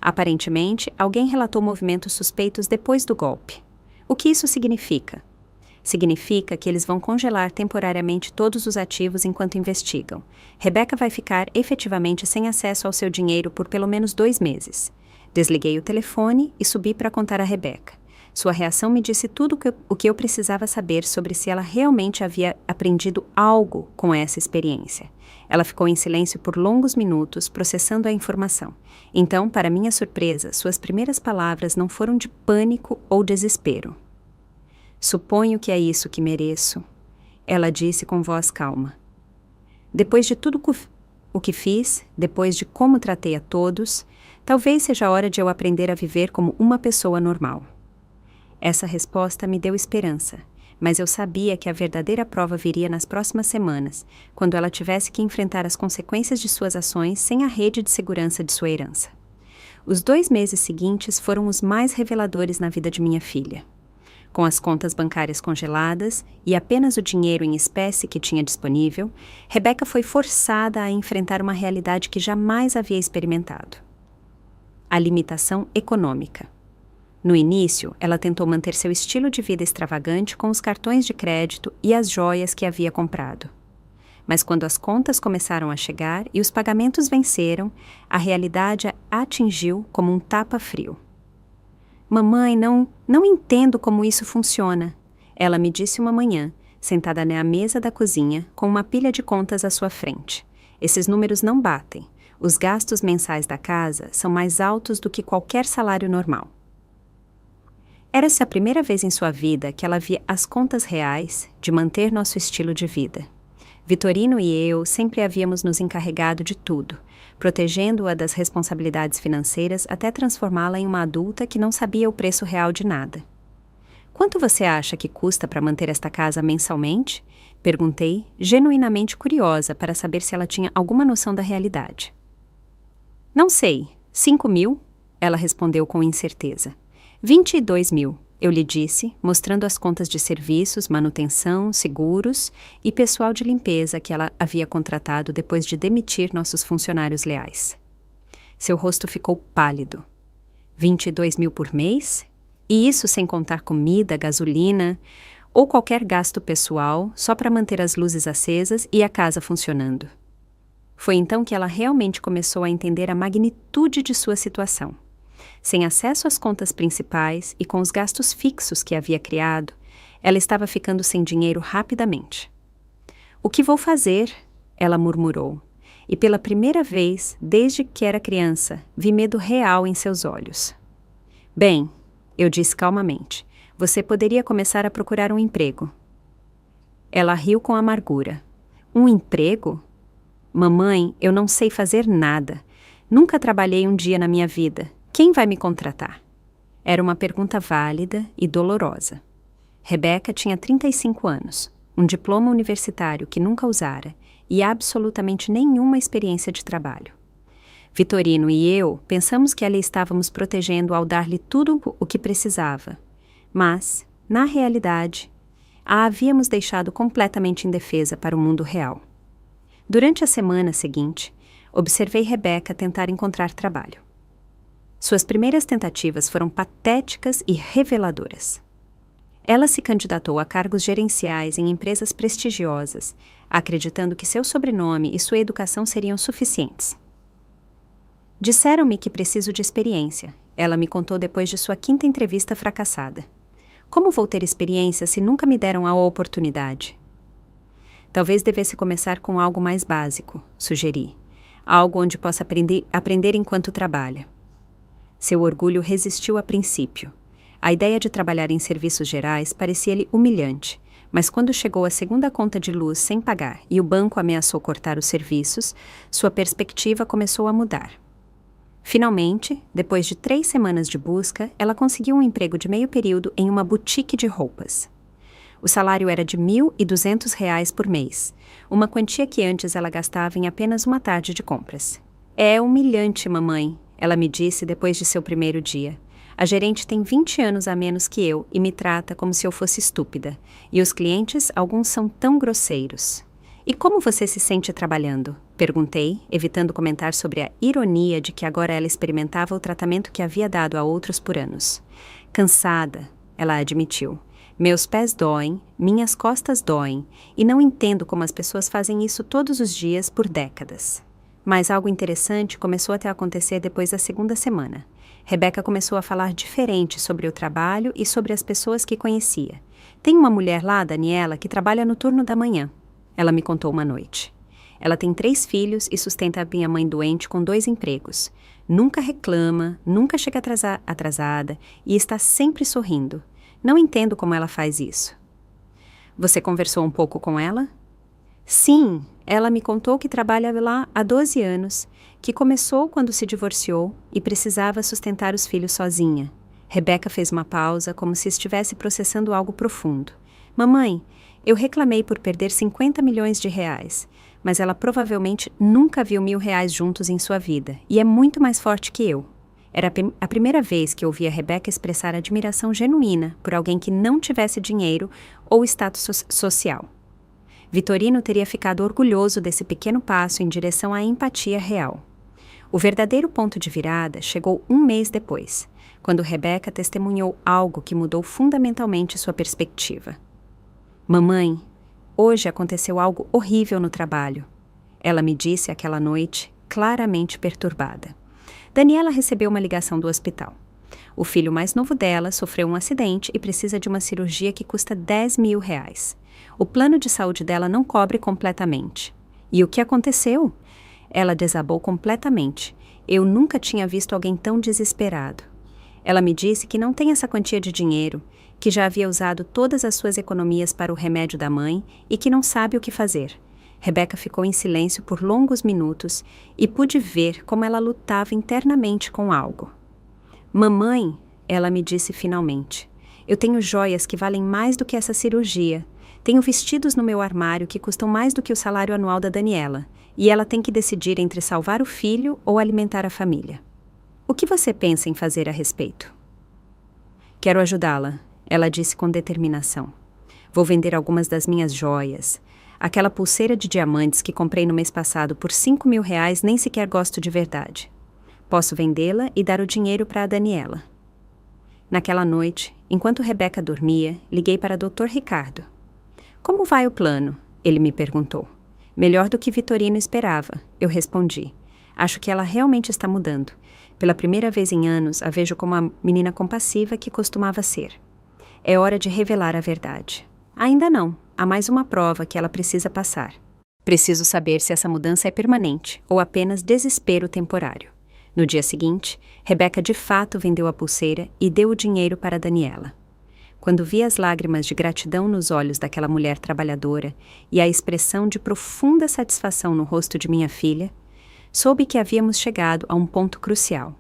Aparentemente, alguém relatou movimentos suspeitos depois do golpe. O que isso significa? Significa que eles vão congelar temporariamente todos os ativos enquanto investigam. Rebeca vai ficar efetivamente sem acesso ao seu dinheiro por pelo menos 2 meses. Desliguei o telefone e subi para contar a Rebeca. Sua reação me disse tudo o que eu precisava saber sobre se ela realmente havia aprendido algo com essa experiência. Ela ficou em silêncio por longos minutos, processando a informação. Então, para minha surpresa, suas primeiras palavras não foram de pânico ou desespero. Suponho que é isso que mereço, ela disse com voz calma. Depois de tudo o que fiz, depois de como tratei a todos, talvez seja a hora de eu aprender a viver como uma pessoa normal. Essa resposta me deu esperança, mas eu sabia que a verdadeira prova viria nas próximas semanas, quando ela tivesse que enfrentar as consequências de suas ações sem a rede de segurança de sua herança. Os 2 meses seguintes foram os mais reveladores na vida de minha filha. Com as contas bancárias congeladas e apenas o dinheiro em espécie que tinha disponível, Rebeca foi forçada a enfrentar uma realidade que jamais havia experimentado: a limitação econômica. No início, ela tentou manter seu estilo de vida extravagante com os cartões de crédito e as joias que havia comprado. Mas quando as contas começaram a chegar e os pagamentos venceram, a realidade a atingiu como um tapa-frio. Mamãe, não entendo como isso funciona, ela me disse uma manhã, sentada na mesa da cozinha, com uma pilha de contas à sua frente. Esses números não batem. Os gastos mensais da casa são mais altos do que qualquer salário normal. Era-se a primeira vez em sua vida que ela via as contas reais de manter nosso estilo de vida. Vitorino e eu sempre havíamos nos encarregado de tudo, protegendo-a das responsabilidades financeiras até transformá-la em uma adulta que não sabia o preço real de nada. Quanto você acha que custa para manter esta casa mensalmente? Perguntei, genuinamente curiosa para saber se ela tinha alguma noção da realidade. Não sei, 5.000? Ela respondeu com incerteza. 22.000, eu lhe disse, mostrando as contas de serviços, manutenção, seguros e pessoal de limpeza que ela havia contratado depois de demitir nossos funcionários leais. Seu rosto ficou pálido. 22.000 por mês? E isso sem contar comida, gasolina ou qualquer gasto pessoal só para manter as luzes acesas e a casa funcionando. Foi então que ela realmente começou a entender a magnitude de sua situação. Sem acesso às contas principais e com os gastos fixos que havia criado, ela estava ficando sem dinheiro rapidamente. "O que vou fazer?" ela murmurou. E pela primeira vez, desde que era criança, vi medo real em seus olhos. "Bem", eu disse calmamente, "você poderia começar a procurar um emprego." Ela riu com amargura. "Um emprego? Mamãe, eu não sei fazer nada. Nunca trabalhei um dia na minha vida. Quem vai me contratar?" Era uma pergunta válida e dolorosa. Rebeca tinha 35 anos, um diploma universitário que nunca usara e absolutamente nenhuma experiência de trabalho. Vitorino e eu pensamos que a lhe estávamos protegendo ao dar-lhe tudo o que precisava, mas, na realidade, a havíamos deixado completamente indefesa para o mundo real. Durante a semana seguinte, observei Rebeca tentar encontrar trabalho. Suas primeiras tentativas foram patéticas e reveladoras. Ela se candidatou a cargos gerenciais em empresas prestigiosas, acreditando que seu sobrenome e sua educação seriam suficientes. "Disseram-me que preciso de experiência", ela me contou depois de sua 5ª entrevista fracassada. "Como vou ter experiência se nunca me deram a oportunidade?" "Talvez devesse começar com algo mais básico", sugeri. "Algo onde possa aprender enquanto trabalha." Seu orgulho resistiu a princípio. A ideia de trabalhar em serviços gerais parecia-lhe humilhante, mas quando chegou a segunda conta de luz sem pagar e o banco ameaçou cortar os serviços, sua perspectiva começou a mudar. Finalmente, depois de 3 semanas de busca, ela conseguiu um emprego de meio período em uma boutique de roupas. O salário era de R$ 1.200 por mês, uma quantia que antes ela gastava em apenas uma tarde de compras. "É humilhante, mamãe", ela me disse depois de seu primeiro dia. "A gerente tem 20 anos a menos que eu e me trata como se eu fosse estúpida. E os clientes, alguns são tão grosseiros." "E como você se sente trabalhando?" perguntei, evitando comentar sobre a ironia de que agora ela experimentava o tratamento que havia dado a outros por anos. "Cansada", ela admitiu. "Meus pés doem, minhas costas doem, e não entendo como as pessoas fazem isso todos os dias por décadas." Mas algo interessante começou a acontecer depois da 2ª semana. Rebeca começou a falar diferente sobre o trabalho e sobre as pessoas que conhecia. "Tem uma mulher lá, Daniela, que trabalha no turno da manhã", ela me contou uma noite. "Ela tem 3 filhos e sustenta a minha mãe doente com 2 empregos. Nunca reclama, nunca chega atrasada e está sempre sorrindo. Não entendo como ela faz isso." "Você conversou um pouco com ela?" "Sim, ela me contou que trabalha lá há 12 anos, que começou quando se divorciou e precisava sustentar os filhos sozinha." Rebeca fez uma pausa, como se estivesse processando algo profundo. "Mamãe, eu reclamei por perder R$ 50 milhões, mas ela provavelmente nunca viu R$ 1.000 juntos em sua vida, e é muito mais forte que eu." Era a primeira vez que ouvia Rebeca expressar admiração genuína por alguém que não tivesse dinheiro ou status social. Vitorino teria ficado orgulhoso desse pequeno passo em direção à empatia real. O verdadeiro ponto de virada chegou 1 mês depois, quando Rebeca testemunhou algo que mudou fundamentalmente sua perspectiva. "Mamãe, hoje aconteceu algo horrível no trabalho", ela me disse aquela noite, claramente perturbada. Daniela recebeu uma ligação do hospital. O filho mais novo dela sofreu um acidente e precisa de uma cirurgia que custa R$ 10.000. O plano de saúde dela não cobre completamente. E o que aconteceu? Ela desabou completamente. Eu nunca tinha visto alguém tão desesperado. Ela me disse que não tem essa quantia de dinheiro, que já havia usado todas as suas economias para o remédio da mãe e que não sabe o que fazer. Rebecca ficou em silêncio por longos minutos e pude ver como ela lutava internamente com algo. Mamãe, ela me disse finalmente, eu tenho joias que valem mais do que essa cirurgia. Tenho vestidos no meu armário que custam mais do que o salário anual da Daniela, e ela tem que decidir entre salvar o filho ou alimentar a família. O que você pensa em fazer a respeito? Quero ajudá-la, ela disse com determinação. Vou vender algumas das minhas joias. Aquela pulseira de diamantes que comprei no mês passado por R$ 5.000 nem sequer gosto de verdade. Posso vendê-la e dar o dinheiro para a Daniela. Naquela noite, enquanto Rebecca dormia, liguei para Dr. Ricardo. Como vai o plano? Ele me perguntou. Melhor do que Vitorino esperava, eu respondi. Acho que ela realmente está mudando. Pela primeira vez em anos, a vejo como a menina compassiva que costumava ser. É hora de revelar a verdade. Ainda não. Há mais uma prova que ela precisa passar. Preciso saber se essa mudança é permanente ou apenas desespero temporário. No dia seguinte, Rebecca de fato vendeu a pulseira e deu o dinheiro para Daniela. Quando vi as lágrimas de gratidão nos olhos daquela mulher trabalhadora e a expressão de profunda satisfação no rosto de minha filha, soube que havíamos chegado a um ponto crucial.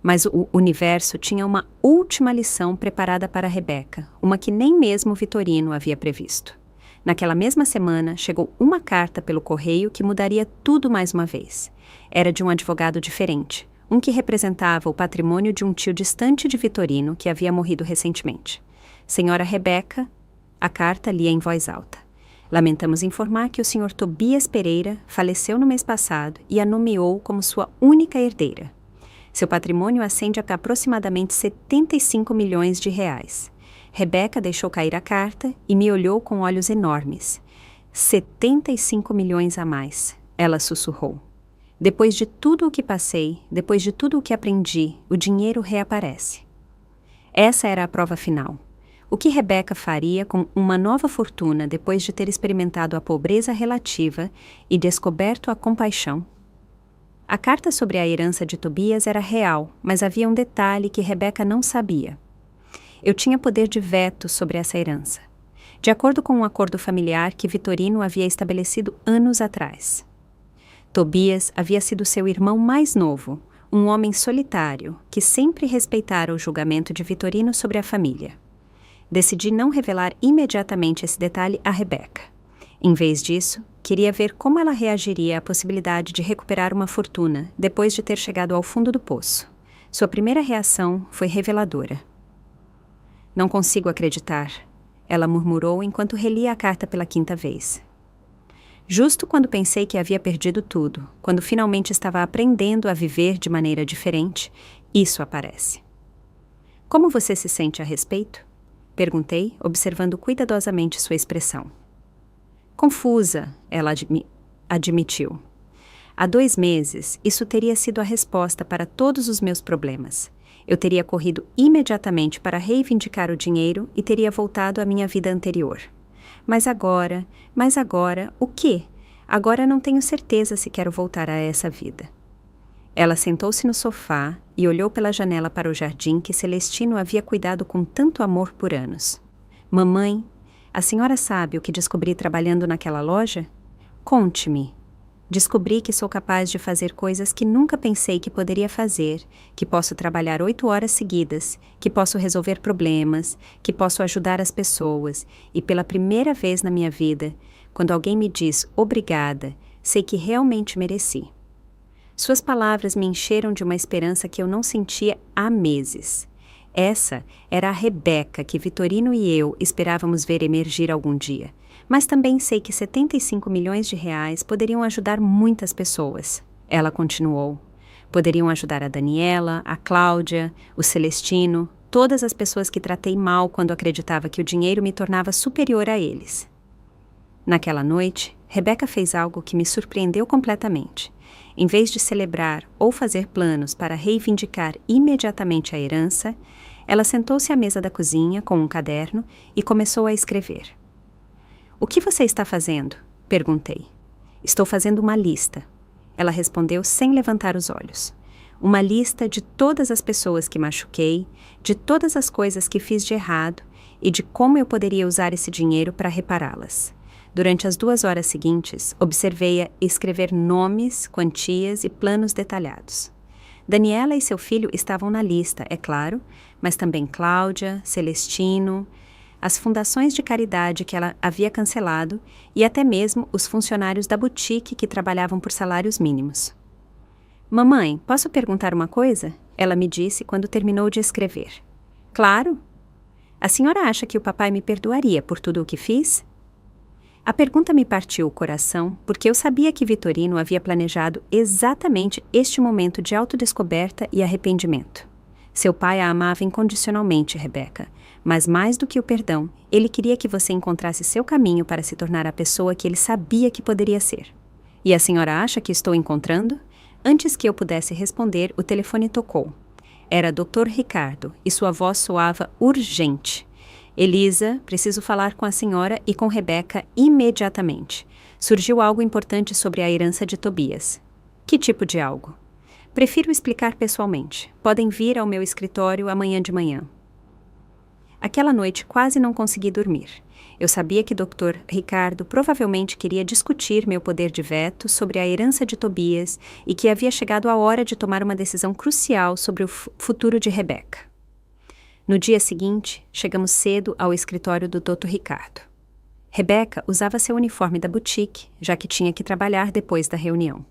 Mas o universo tinha uma última lição preparada para Rebecca, uma que nem mesmo Vitorino havia previsto. Naquela mesma semana, chegou uma carta pelo correio que mudaria tudo mais uma vez. Era de um advogado diferente, um que representava o patrimônio de um tio distante de Vitorino que havia morrido recentemente. Senhora Rebecca, a carta lia em voz alta. Lamentamos informar que o Sr. Tobias Pereira faleceu no mês passado e a nomeou como sua única herdeira. Seu patrimônio ascende a aproximadamente R$ 75 milhões. Rebecca deixou cair a carta e me olhou com olhos enormes. 75 milhões a mais, ela sussurrou. Depois de tudo o que passei, depois de tudo o que aprendi, o dinheiro reaparece. Essa era a prova final. O que Rebecca faria com uma nova fortuna depois de ter experimentado a pobreza relativa e descoberto a compaixão? A carta sobre a herança de Tobias era real, mas havia um detalhe que Rebecca não sabia. Eu tinha poder de veto sobre essa herança, de acordo com um acordo familiar que Vitorino havia estabelecido anos atrás. Tobias havia sido seu irmão mais novo, um homem solitário que sempre respeitara o julgamento de Vitorino sobre a família. Decidi não revelar imediatamente esse detalhe a Rebecca. Em vez disso, queria ver como ela reagiria à possibilidade de recuperar uma fortuna depois de ter chegado ao fundo do poço. Sua primeira reação foi reveladora. Não consigo acreditar, ela murmurou enquanto relia a carta pela 5ª vez. Justo quando pensei que havia perdido tudo, quando finalmente estava aprendendo a viver de maneira diferente, isso aparece. Como você se sente a respeito? Perguntei, observando cuidadosamente sua expressão. Confusa, ela admitiu. Há 2 meses, isso teria sido a resposta para todos os meus problemas. Eu teria corrido imediatamente para reivindicar o dinheiro e teria voltado à minha vida anterior. Mas agora, o quê? Agora não tenho certeza se quero voltar a essa vida. Ela sentou-se no sofá e olhou pela janela para o jardim que Celestino havia cuidado com tanto amor por anos. Mamãe, a senhora sabe o que descobri trabalhando naquela loja? Conte-me. Descobri que sou capaz de fazer coisas que nunca pensei que poderia fazer, que posso trabalhar 8 horas seguidas, que posso resolver problemas, que posso ajudar as pessoas, e pela primeira vez na minha vida, quando alguém me diz obrigada, sei que realmente mereci. Suas palavras me encheram de uma esperança que eu não sentia há meses. Essa era a Rebecca que Vitorino e eu esperávamos ver emergir algum dia. Mas também sei que 75 milhões de reais poderiam ajudar muitas pessoas. Ela continuou. Poderiam ajudar a Daniela, a Cláudia, o Celestino, todas as pessoas que tratei mal quando acreditava que o dinheiro me tornava superior a eles. Naquela noite, Rebecca fez algo que me surpreendeu completamente. Em vez de celebrar ou fazer planos para reivindicar imediatamente a herança, ela sentou-se à mesa da cozinha com um caderno e começou a escrever. O que você está fazendo? Perguntei. Estou fazendo uma lista. Ela respondeu sem levantar os olhos. Uma lista de todas as pessoas que machuquei, de todas as coisas que fiz de errado e de como eu poderia usar esse dinheiro para repará-las. Durante as 2 horas seguintes, observei-a escrever nomes, quantias e planos detalhados. Daniela e seu filho estavam na lista, é claro, mas também Cláudia, Celestino, as fundações de caridade que ela havia cancelado e até mesmo os funcionários da boutique que trabalhavam por salários mínimos. Mamãe, posso perguntar uma coisa? Ela me disse quando terminou de escrever. Claro. A senhora acha que o papai me perdoaria por tudo o que fiz? A pergunta me partiu o coração porque eu sabia que Vitorino havia planejado exatamente este momento de autodescoberta e arrependimento. Seu pai a amava incondicionalmente, Rebeca, mas mais do que o perdão, ele queria que você encontrasse seu caminho para se tornar a pessoa que ele sabia que poderia ser. E a senhora acha que estou encontrando? Antes que eu pudesse responder, o telefone tocou. Era Dr. Ricardo e sua voz soava urgente. Elisa, preciso falar com a senhora e com Rebeca imediatamente. Surgiu algo importante sobre a herança de Tobias. Que tipo de algo? Prefiro explicar pessoalmente. Podem vir ao meu escritório amanhã de manhã. Aquela noite quase não consegui dormir. Eu sabia que Dr. Ricardo provavelmente queria discutir meu poder de veto sobre a herança de Tobias e que havia chegado a hora de tomar uma decisão crucial sobre o futuro de Rebeca. No dia seguinte, chegamos cedo ao escritório do Dr. Ricardo. Rebeca usava seu uniforme da boutique, já que tinha que trabalhar depois da reunião.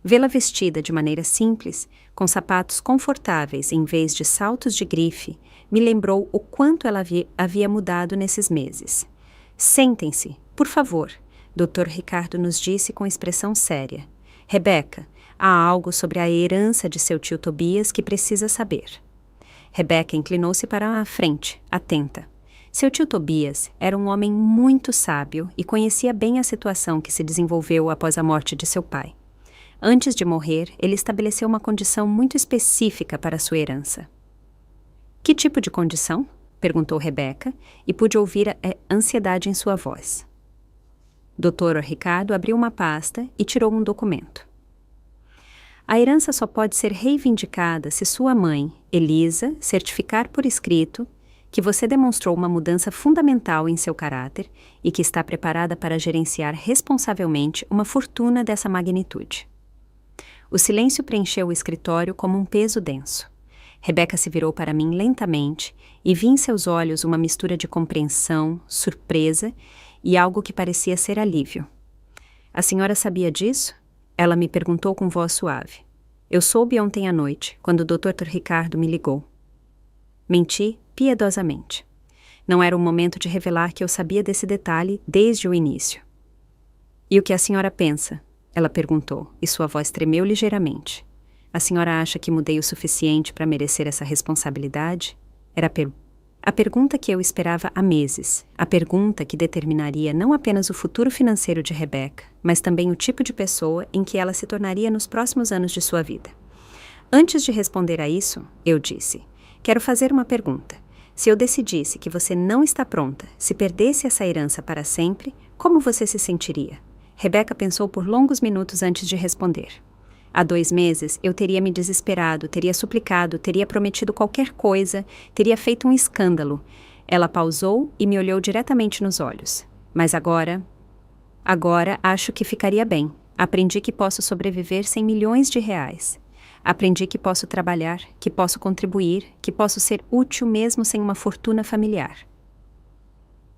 Vê-la vestida de maneira simples, com sapatos confortáveis em vez de saltos de grife, me lembrou o quanto ela havia mudado nesses meses. Sentem-se, por favor, Dr. Ricardo nos disse com expressão séria. Rebeca, há algo sobre a herança de seu tio Tobias que precisa saber. Rebeca inclinou-se para a frente, atenta. Seu tio Tobias era um homem muito sábio e conhecia bem a situação que se desenvolveu após a morte de seu pai. Antes de morrer, ele estabeleceu uma condição muito específica para sua herança. Que tipo de condição? Perguntou Rebeca, e pude ouvir a ansiedade em sua voz. Dr. Ricardo abriu uma pasta e tirou um documento. A herança só pode ser reivindicada se sua mãe, Elisa, certificar por escrito que você demonstrou uma mudança fundamental em seu caráter e que está preparada para gerenciar responsavelmente uma fortuna dessa magnitude. O silêncio preencheu o escritório como um peso denso. Rebeca se virou para mim lentamente e vi em seus olhos uma mistura de compreensão, surpresa e algo que parecia ser alívio. A senhora sabia disso? Ela me perguntou com voz suave. Eu soube ontem à noite, quando o Dr. Ricardo me ligou. Menti piedosamente. Não era o momento de revelar que eu sabia desse detalhe desde o início. E o que a senhora pensa? Ela perguntou, e sua voz tremeu ligeiramente. A senhora acha que mudei o suficiente para merecer essa responsabilidade? Era a pergunta que eu esperava há meses. A pergunta que determinaria não apenas o futuro financeiro de Rebeca, mas também o tipo de pessoa em que ela se tornaria nos próximos anos de sua vida. Antes de responder a isso, eu disse, quero fazer uma pergunta. Se eu decidisse que você não está pronta, se perdesse essa herança para sempre, como você se sentiria? Rebeca pensou por longos minutos antes de responder. Há 2 meses, eu teria me desesperado, teria suplicado, teria prometido qualquer coisa, teria feito um escândalo. Ela pausou e me olhou diretamente nos olhos. Mas agora acho que ficaria bem. Aprendi que posso sobreviver sem milhões de reais. Aprendi que posso trabalhar, que posso contribuir, que posso ser útil mesmo sem uma fortuna familiar.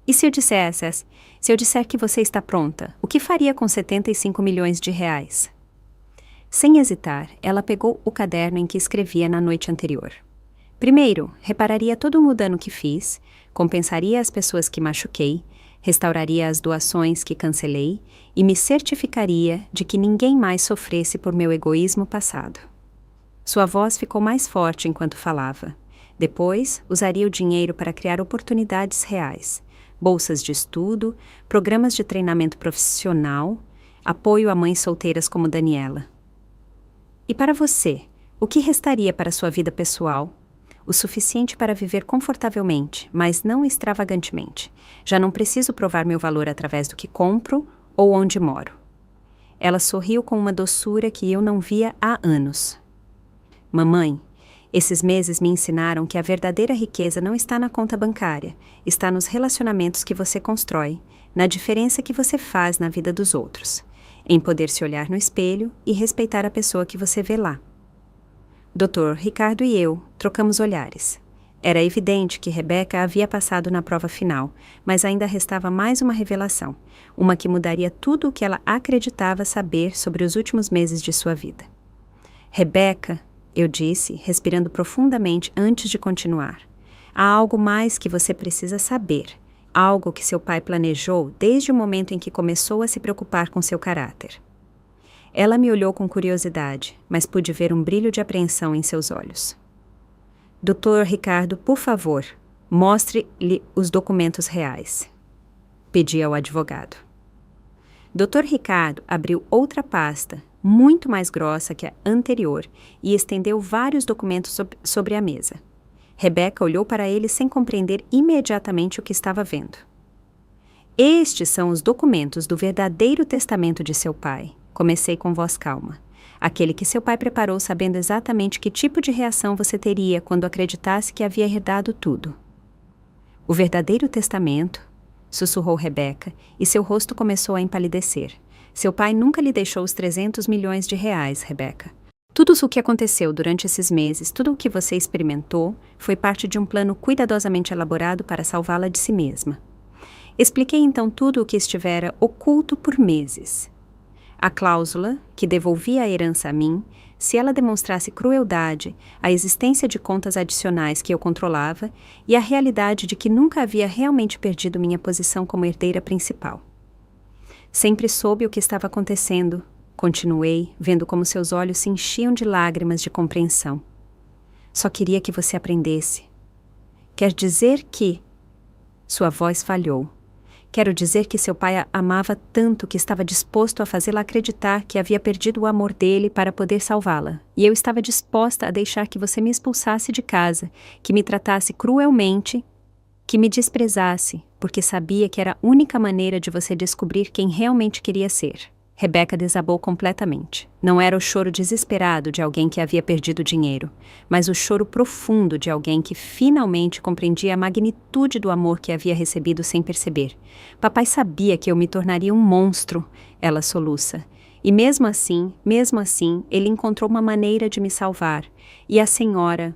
E se eu disser que você está pronta, o que faria com 75 milhões de reais? Sem hesitar, ela pegou o caderno em que escrevia na noite anterior. Primeiro, repararia todo o dano que fiz, compensaria as pessoas que machuquei, restauraria as doações que cancelei e me certificaria de que ninguém mais sofresse por meu egoísmo passado. Sua voz ficou mais forte enquanto falava. Depois, usaria o dinheiro para criar oportunidades reais, bolsas de estudo, programas de treinamento profissional, apoio a mães solteiras como Daniela. E para você, o que restaria para sua vida pessoal? O suficiente para viver confortavelmente, mas não extravagantemente. Já não preciso provar meu valor através do que compro ou onde moro. Ela sorriu com uma doçura que eu não via há anos. Mamãe, esses meses me ensinaram que a verdadeira riqueza não está na conta bancária, está nos relacionamentos que você constrói, na diferença que você faz na vida dos outros, em poder se olhar no espelho e respeitar a pessoa que você vê lá. Dr. Ricardo e eu trocamos olhares. Era evidente que Rebecca havia passado na prova final, mas ainda restava mais uma revelação, uma que mudaria tudo o que ela acreditava saber sobre os últimos meses de sua vida. Rebecca, eu disse, respirando profundamente antes de continuar, há algo mais que você precisa saber, algo que seu pai planejou desde o momento em que começou a se preocupar com seu caráter. Ela me olhou com curiosidade, mas pude ver um brilho de apreensão em seus olhos. Dr. Ricardo, por favor, mostre-lhe os documentos reais, pedi ao advogado. Dr. Ricardo abriu outra pasta, muito mais grossa que a anterior, e estendeu vários documentos sobre a mesa. Rebecca olhou para ele sem compreender imediatamente o que estava vendo. Estes são os documentos do verdadeiro testamento de seu pai, comecei com voz calma. Aquele que seu pai preparou sabendo exatamente que tipo de reação você teria quando acreditasse que havia herdado tudo. O verdadeiro testamento, sussurrou Rebecca, e seu rosto começou a empalidecer. Seu pai nunca lhe deixou os 300 milhões de reais, Rebecca. Tudo o que aconteceu durante esses meses, tudo o que você experimentou, foi parte de um plano cuidadosamente elaborado para salvá-la de si mesma. Expliquei então tudo o que estivera oculto por meses. A cláusula, que devolvia a herança a mim, se ela demonstrasse crueldade, a existência de contas adicionais que eu controlava e a realidade de que nunca havia realmente perdido minha posição como herdeira principal. Sempre soube o que estava acontecendo, continuei, vendo como seus olhos se enchiam de lágrimas de compreensão. Só queria que você aprendesse. Quer dizer que... Sua voz falhou. Quero dizer que seu pai a amava tanto que estava disposto a fazê-la acreditar que havia perdido o amor dele para poder salvá-la. E eu estava disposta a deixar que você me expulsasse de casa, que me tratasse cruelmente, que me desprezasse, porque sabia que era a única maneira de você descobrir quem realmente queria ser. Rebecca desabou completamente. Não era o choro desesperado de alguém que havia perdido dinheiro, mas o choro profundo de alguém que finalmente compreendia a magnitude do amor que havia recebido sem perceber. Papai sabia que eu me tornaria um monstro, ela soluça. E mesmo assim, ele encontrou uma maneira de me salvar. E a senhora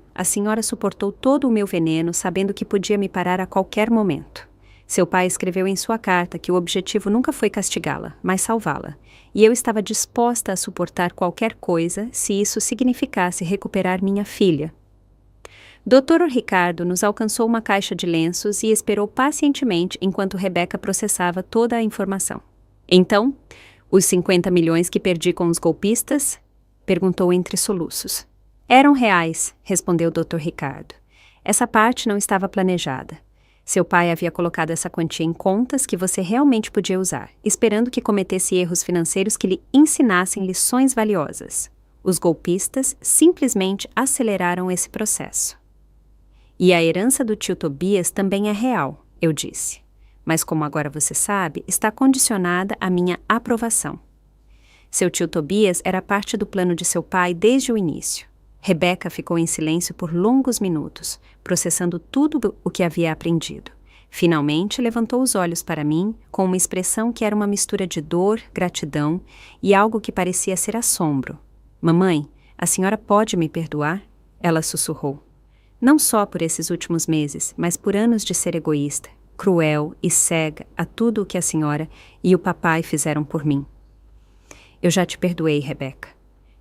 suportou todo o meu veneno, sabendo que podia me parar a qualquer momento. Seu pai escreveu em sua carta que o objetivo nunca foi castigá-la, mas salvá-la. E eu estava disposta a suportar qualquer coisa se isso significasse recuperar minha filha. Dr. Ricardo nos alcançou uma caixa de lenços e esperou pacientemente enquanto Rebecca processava toda a informação. Então, os 50 milhões que perdi com os golpistas? Perguntou entre soluços. Eram reais, respondeu Dr. Ricardo. Essa parte não estava planejada. Seu pai havia colocado essa quantia em contas que você realmente podia usar, esperando que cometesse erros financeiros que lhe ensinassem lições valiosas. Os golpistas simplesmente aceleraram esse processo. E a herança do tio Tobias também é real, eu disse. Mas como agora você sabe, está condicionada à minha aprovação. Seu tio Tobias era parte do plano de seu pai desde o início. Rebecca ficou em silêncio por longos minutos, processando tudo o que havia aprendido. Finalmente, levantou os olhos para mim, com uma expressão que era uma mistura de dor, gratidão e algo que parecia ser assombro. Mamãe, a senhora pode me perdoar? Ela sussurrou. Não só por esses últimos meses, mas por anos de ser egoísta, cruel e cega a tudo o que a senhora e o papai fizeram por mim. Eu já te perdoei, Rebecca.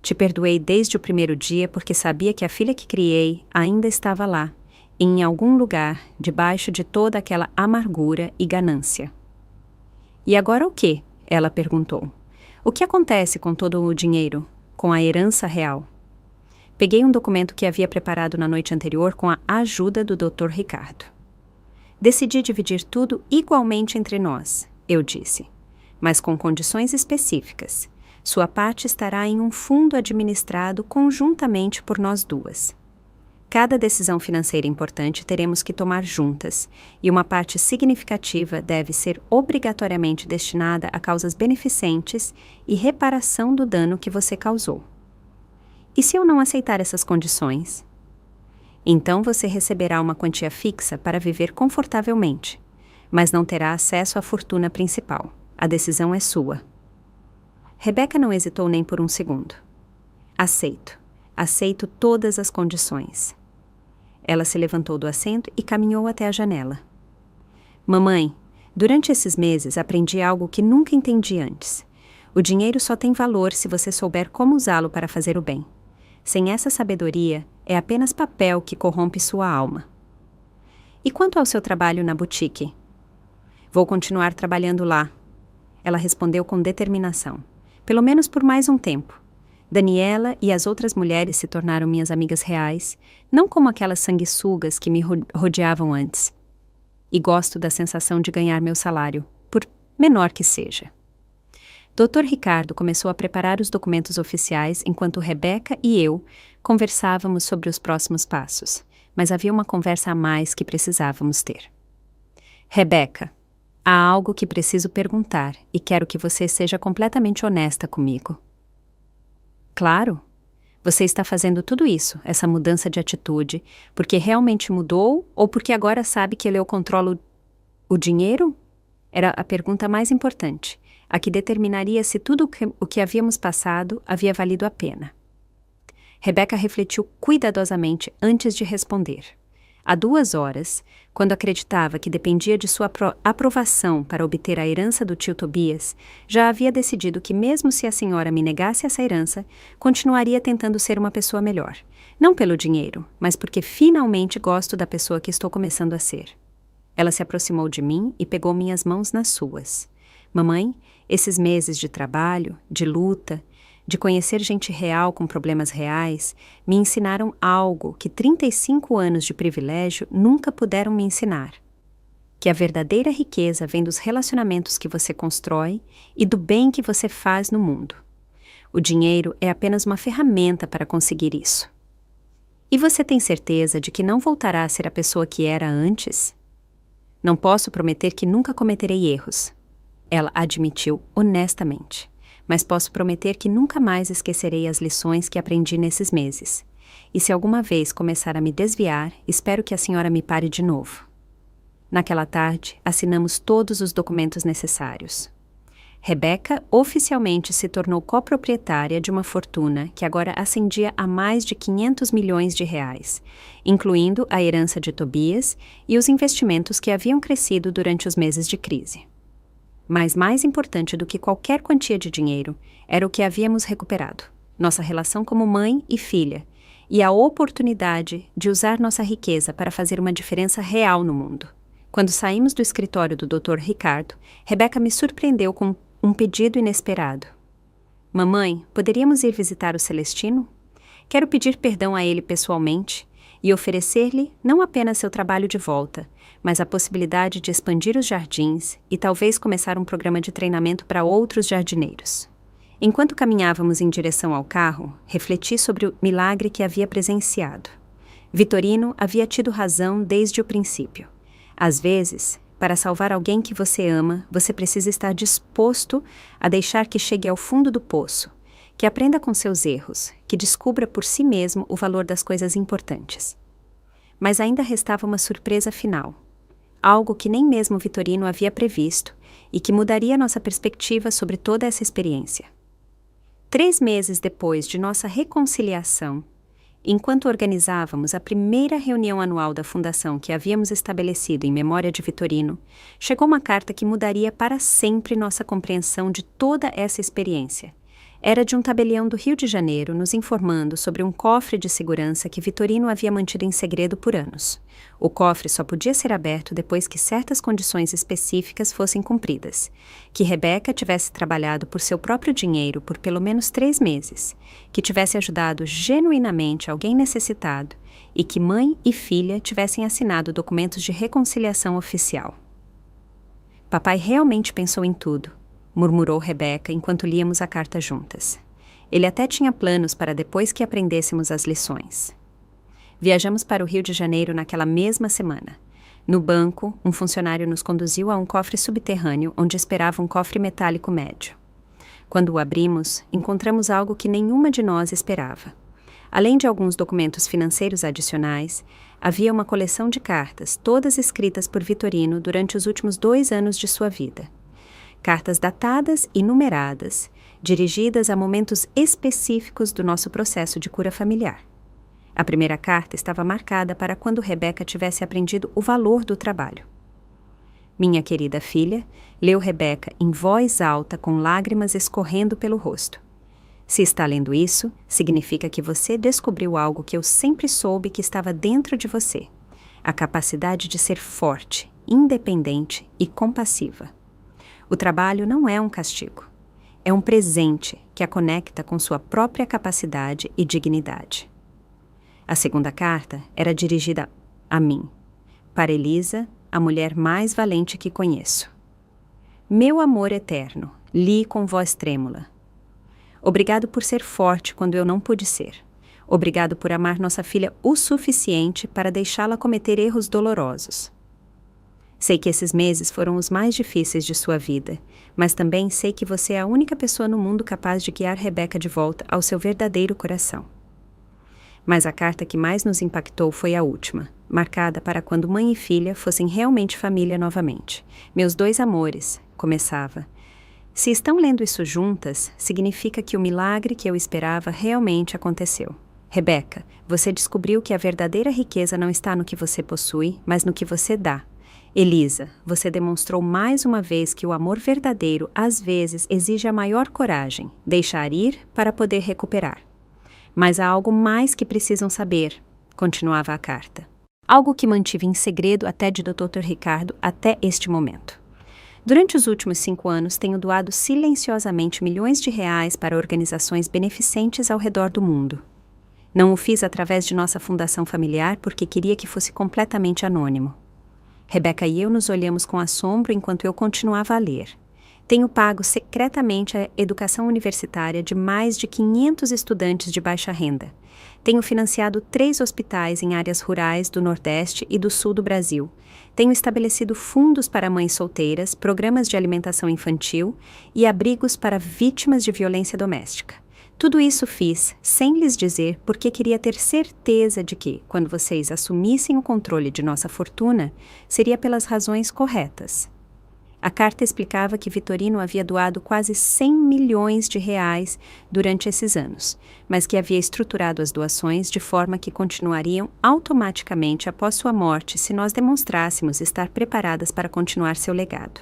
Te perdoei desde o primeiro dia porque sabia que a filha que criei ainda estava lá, em algum lugar, debaixo de toda aquela amargura e ganância. E agora o quê? Ela perguntou. O que acontece com todo o dinheiro, com a herança real? Peguei um documento que havia preparado na noite anterior com a ajuda do Dr. Ricardo. Decidi dividir tudo igualmente entre nós, eu disse, mas com condições específicas. Sua parte estará em um fundo administrado conjuntamente por nós duas. Cada decisão financeira importante teremos que tomar juntas, e uma parte significativa deve ser obrigatoriamente destinada a causas beneficentes e reparação do dano que você causou. E se eu não aceitar essas condições? Então você receberá uma quantia fixa para viver confortavelmente, mas não terá acesso à fortuna principal. A decisão é sua. Rebeca não hesitou nem por um segundo. Aceito. Aceito todas as condições. Ela se levantou do assento e caminhou até a janela. Mamãe, durante esses meses aprendi algo que nunca entendi antes. O dinheiro só tem valor se você souber como usá-lo para fazer o bem. Sem essa sabedoria, é apenas papel que corrompe sua alma. E quanto ao seu trabalho na boutique? Vou continuar trabalhando lá. Ela respondeu com determinação. Pelo menos por mais um tempo. Daniela e as outras mulheres se tornaram minhas amigas reais, não como aquelas sanguessugas que me rodeavam antes. E gosto da sensação de ganhar meu salário, por menor que seja. Dr. Ricardo começou a preparar os documentos oficiais enquanto Rebeca e eu conversávamos sobre os próximos passos, mas havia uma conversa a mais que precisávamos ter. Rebeca, há algo que preciso perguntar e quero que você seja completamente honesta comigo. Claro. Você está fazendo tudo isso, essa mudança de atitude, porque realmente mudou ou porque agora sabe que eu controlo o dinheiro? Era a pergunta mais importante, a que determinaria se tudo o que havíamos passado havia valido a pena. Rebeca refletiu cuidadosamente antes de responder. Há 2 horas, quando acreditava que dependia de sua aprovação para obter a herança do tio Tobias, já havia decidido que mesmo se a senhora me negasse essa herança, continuaria tentando ser uma pessoa melhor. Não pelo dinheiro, mas porque finalmente gosto da pessoa que estou começando a ser. Ela se aproximou de mim e pegou minhas mãos nas suas. Mamãe, esses meses de trabalho, de luta, de conhecer gente real com problemas reais, me ensinaram algo que 35 anos de privilégio nunca puderam me ensinar. Que a verdadeira riqueza vem dos relacionamentos que você constrói e do bem que você faz no mundo. O dinheiro é apenas uma ferramenta para conseguir isso. E você tem certeza de que não voltará a ser a pessoa que era antes? Não posso prometer que nunca cometerei erros. Ela admitiu honestamente. Mas posso prometer que nunca mais esquecerei as lições que aprendi nesses meses. E se alguma vez começar a me desviar, espero que a senhora me pare de novo. Naquela tarde, assinamos todos os documentos necessários. Rebeca oficialmente se tornou coproprietária de uma fortuna que agora ascendia a mais de 500 milhões de reais, incluindo a herança de Tobias e os investimentos que haviam crescido durante os meses de crise. Mas mais importante do que qualquer quantia de dinheiro era o que havíamos recuperado, nossa relação como mãe e filha, e a oportunidade de usar nossa riqueza para fazer uma diferença real no mundo. Quando saímos do escritório do Dr. Ricardo, Rebeca me surpreendeu com um pedido inesperado. Mamãe, poderíamos ir visitar o Celestino? Quero pedir perdão a ele pessoalmente e oferecer-lhe não apenas seu trabalho de volta, mas a possibilidade de expandir os jardins e talvez começar um programa de treinamento para outros jardineiros. Enquanto caminhávamos em direção ao carro, refleti sobre o milagre que havia presenciado. Vitorino havia tido razão desde o princípio. Às vezes, para salvar alguém que você ama, você precisa estar disposto a deixar que chegue ao fundo do poço, que aprenda com seus erros, que descubra por si mesmo o valor das coisas importantes. Mas ainda restava uma surpresa final. Algo que nem mesmo Vitorino havia previsto e que mudaria nossa perspectiva sobre toda essa experiência. 3 meses depois de nossa reconciliação, enquanto organizávamos a primeira reunião anual da fundação que havíamos estabelecido em memória de Vitorino, chegou uma carta que mudaria para sempre nossa compreensão de toda essa experiência. Era de um tabelião do Rio de Janeiro nos informando sobre um cofre de segurança que Vitorino havia mantido em segredo por anos. O cofre só podia ser aberto depois que certas condições específicas fossem cumpridas, que Rebeca tivesse trabalhado por seu próprio dinheiro por pelo menos 3 meses, que tivesse ajudado genuinamente alguém necessitado e que mãe e filha tivessem assinado documentos de reconciliação oficial. Papai realmente pensou em tudo, murmurou Rebeca enquanto líamos a carta juntas. Ele até tinha planos para depois que aprendêssemos as lições. Viajamos para o Rio de Janeiro naquela mesma semana. No banco, um funcionário nos conduziu a um cofre subterrâneo onde esperava um cofre metálico médio. Quando o abrimos, encontramos algo que nenhuma de nós esperava. Além de alguns documentos financeiros adicionais, havia uma coleção de cartas, todas escritas por Vitorino durante os últimos 2 anos de sua vida. Cartas datadas e numeradas, dirigidas a momentos específicos do nosso processo de cura familiar. A primeira carta estava marcada para quando Rebeca tivesse aprendido o valor do trabalho. Minha querida filha, leu Rebeca em voz alta com lágrimas escorrendo pelo rosto. Se está lendo isso, significa que você descobriu algo que eu sempre soube que estava dentro de você. A capacidade de ser forte, independente e compassiva. O trabalho não é um castigo. É um presente que a conecta com sua própria capacidade e dignidade. A segunda carta era dirigida a mim, para Elisa, a mulher mais valente que conheço. Meu amor eterno, li com voz trêmula. Obrigado por ser forte quando eu não pude ser. Obrigado por amar nossa filha o suficiente para deixá-la cometer erros dolorosos. Sei que esses meses foram os mais difíceis de sua vida, mas também sei que você é a única pessoa no mundo capaz de guiar Rebeca de volta ao seu verdadeiro coração. Mas a carta que mais nos impactou foi a última, marcada para quando mãe e filha fossem realmente família novamente. Meus 2 amores, começava. Se estão lendo isso juntas, significa que o milagre que eu esperava realmente aconteceu. Rebeca, você descobriu que a verdadeira riqueza não está no que você possui, mas no que você dá. Elisa, você demonstrou mais uma vez que o amor verdadeiro às vezes exige a maior coragem, deixar ir para poder recuperar. Mas há algo mais que precisam saber, continuava a carta. Algo que mantive em segredo até de Dr. Ricardo até este momento. Durante os últimos 5 anos, tenho doado silenciosamente milhões de reais para organizações beneficentes ao redor do mundo. Não o fiz através de nossa fundação familiar porque queria que fosse completamente anônimo. Rebeca e eu nos olhamos com assombro enquanto eu continuava a ler. Tenho pago secretamente a educação universitária de mais de 500 estudantes de baixa renda. Tenho financiado 3 hospitais em áreas rurais do Nordeste e do Sul do Brasil. Tenho estabelecido fundos para mães solteiras, programas de alimentação infantil e abrigos para vítimas de violência doméstica. Tudo isso fiz sem lhes dizer porque queria ter certeza de que, quando vocês assumissem o controle de nossa fortuna, seria pelas razões corretas. A carta explicava que Vitorino havia doado quase 100 milhões de reais durante esses anos, mas que havia estruturado as doações de forma que continuariam automaticamente após sua morte se nós demonstrássemos estar preparadas para continuar seu legado.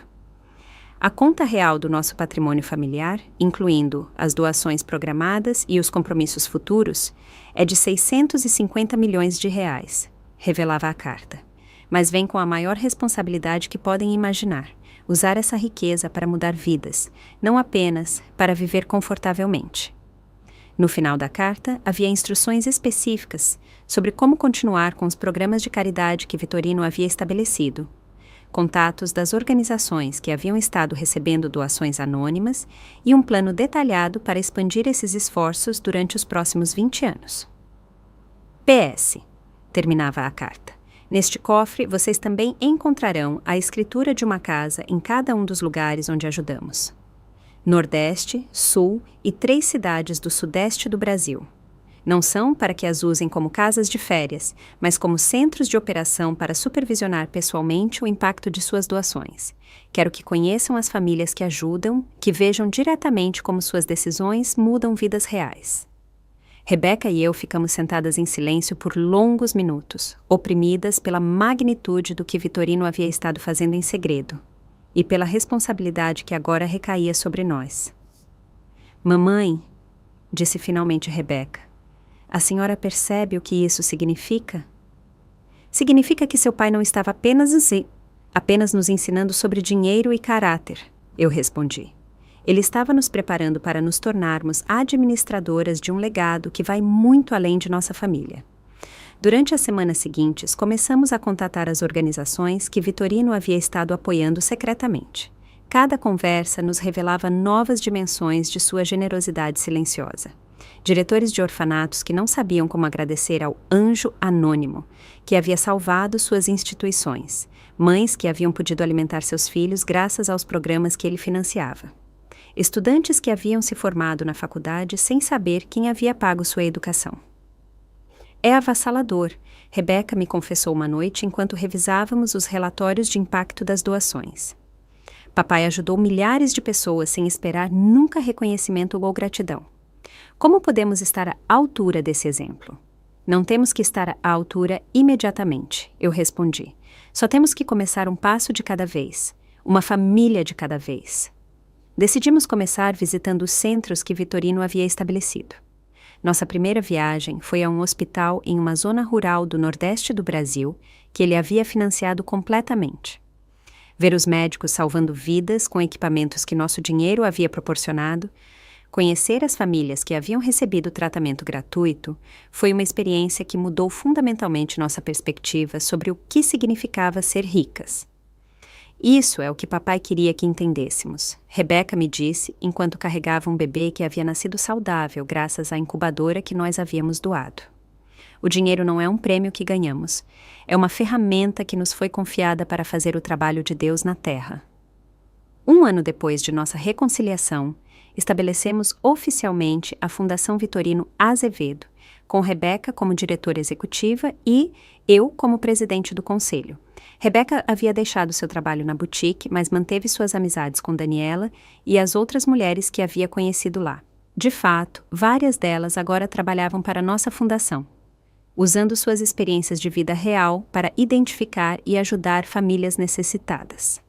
A conta real do nosso patrimônio familiar, incluindo as doações programadas e os compromissos futuros, é de 650 milhões de reais, revelava a carta. Mas vem com a maior responsabilidade que podem imaginar. Usar essa riqueza para mudar vidas, não apenas para viver confortavelmente. No final da carta, havia instruções específicas sobre como continuar com os programas de caridade que Vitorino havia estabelecido, contatos das organizações que haviam estado recebendo doações anônimas e um plano detalhado para expandir esses esforços durante os próximos 20 anos. PS, terminava a carta. Neste cofre, vocês também encontrarão a escritura de uma casa em cada um dos lugares onde ajudamos. Nordeste, Sul e 3 cidades do Sudeste do Brasil. Não são para que as usem como casas de férias, mas como centros de operação para supervisionar pessoalmente o impacto de suas doações. Quero que conheçam as famílias que ajudam, que vejam diretamente como suas decisões mudam vidas reais. Rebeca e eu ficamos sentadas em silêncio por longos minutos, oprimidas pela magnitude do que Vitorino havia estado fazendo em segredo e pela responsabilidade que agora recaía sobre nós. Mamãe, disse finalmente Rebeca, a senhora percebe o que isso significa? Significa que seu pai não estava apenas nos ensinando sobre dinheiro e caráter, eu respondi. Ele estava nos preparando para nos tornarmos administradoras de um legado que vai muito além de nossa família. Durante as semanas seguintes, começamos a contatar as organizações que Vitorino havia estado apoiando secretamente. Cada conversa nos revelava novas dimensões de sua generosidade silenciosa. Diretores de orfanatos que não sabiam como agradecer ao anjo anônimo que havia salvado suas instituições. Mães que haviam podido alimentar seus filhos graças aos programas que ele financiava. Estudantes que haviam se formado na faculdade sem saber quem havia pago sua educação. É avassalador, Rebeca me confessou uma noite enquanto revisávamos os relatórios de impacto das doações. Papai ajudou milhares de pessoas sem esperar nunca reconhecimento ou gratidão. Como podemos estar à altura desse exemplo? Não temos que estar à altura imediatamente, eu respondi. Só temos que começar um passo de cada vez, uma família de cada vez. Decidimos começar visitando os centros que Vitorino havia estabelecido. Nossa primeira viagem foi a um hospital em uma zona rural do nordeste do Brasil que ele havia financiado completamente. Ver os médicos salvando vidas com equipamentos que nosso dinheiro havia proporcionado, conhecer as famílias que haviam recebido tratamento gratuito, foi uma experiência que mudou fundamentalmente nossa perspectiva sobre o que significava ser ricas. Isso é o que papai queria que entendêssemos, Rebeca me disse enquanto carregava um bebê que havia nascido saudável graças à incubadora que nós havíamos doado. O dinheiro não é um prêmio que ganhamos, é uma ferramenta que nos foi confiada para fazer o trabalho de Deus na Terra. 1 ano depois de nossa reconciliação, estabelecemos oficialmente a Fundação Vitorino Azevedo, com Rebeca como diretora executiva e eu como presidente do conselho. Rebeca havia deixado seu trabalho na boutique, mas manteve suas amizades com Daniela e as outras mulheres que havia conhecido lá. De fato, várias delas agora trabalhavam para nossa fundação, usando suas experiências de vida real para identificar e ajudar famílias necessitadas.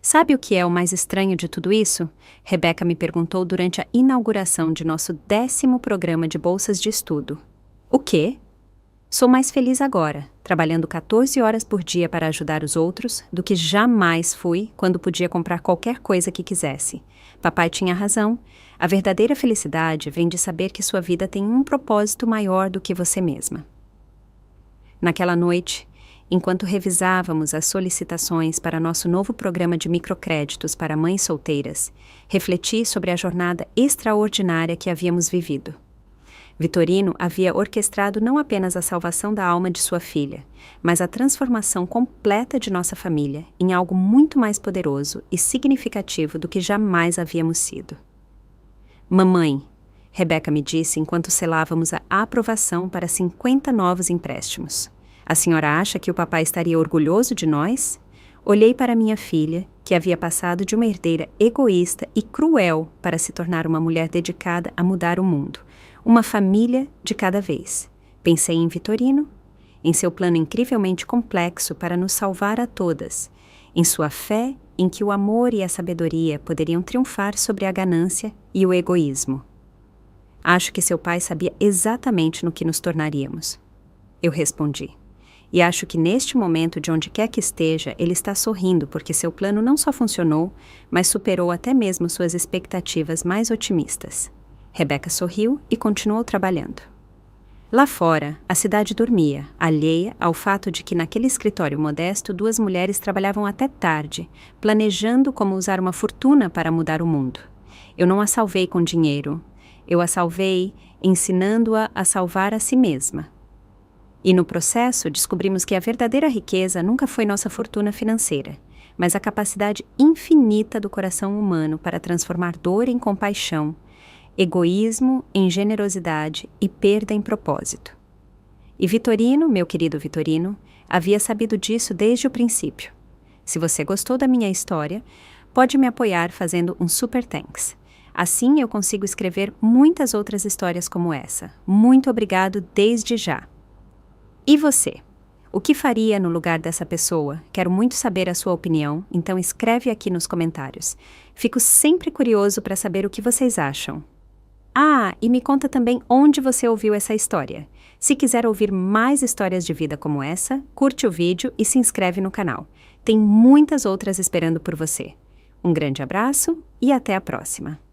Sabe o que é o mais estranho de tudo isso? Rebeca me perguntou durante a inauguração de nosso 10º programa de bolsas de estudo. O quê? Sou mais feliz agora, trabalhando 14 horas por dia para ajudar os outros, do que jamais fui quando podia comprar qualquer coisa que quisesse. Papai tinha razão. A verdadeira felicidade vem de saber que sua vida tem um propósito maior do que você mesma. Naquela noite, enquanto revisávamos as solicitações para nosso novo programa de microcréditos para mães solteiras, refleti sobre a jornada extraordinária que havíamos vivido. Vitorino havia orquestrado não apenas a salvação da alma de sua filha, mas a transformação completa de nossa família em algo muito mais poderoso e significativo do que jamais havíamos sido. Mamãe, Rebeca me disse enquanto selávamos a aprovação para 50 novos empréstimos. A senhora acha que o papai estaria orgulhoso de nós? Olhei para minha filha, que havia passado de uma herdeira egoísta e cruel para se tornar uma mulher dedicada a mudar o mundo. Uma família de cada vez. Pensei em Vitorino, em seu plano incrivelmente complexo para nos salvar a todas, em sua fé em que o amor e a sabedoria poderiam triunfar sobre a ganância e o egoísmo. Acho que seu pai sabia exatamente no que nos tornaríamos. Eu respondi. E acho que neste momento, de onde quer que esteja, ele está sorrindo porque seu plano não só funcionou, mas superou até mesmo suas expectativas mais otimistas. Rebeca sorriu e continuou trabalhando. Lá fora, a cidade dormia, alheia ao fato de que naquele escritório modesto 2 mulheres trabalhavam até tarde, planejando como usar uma fortuna para mudar o mundo. Eu não a salvei com dinheiro. Eu a salvei ensinando-a a salvar a si mesma. E no processo, descobrimos que a verdadeira riqueza nunca foi nossa fortuna financeira, mas a capacidade infinita do coração humano para transformar dor em compaixão, egoísmo em generosidade e perda em propósito. E Vitorino, meu querido Vitorino, havia sabido disso desde o princípio. Se você gostou da minha história, pode me apoiar fazendo um super thanks. Assim eu consigo escrever muitas outras histórias como essa. Muito obrigado desde já. E você? O que faria no lugar dessa pessoa? Quero muito saber a sua opinião, então escreve aqui nos comentários. Fico sempre curioso para saber o que vocês acham. Ah, e me conta também onde você ouviu essa história. Se quiser ouvir mais histórias de vida como essa, curte o vídeo e se inscreve no canal. Tem muitas outras esperando por você. Um grande abraço e até a próxima!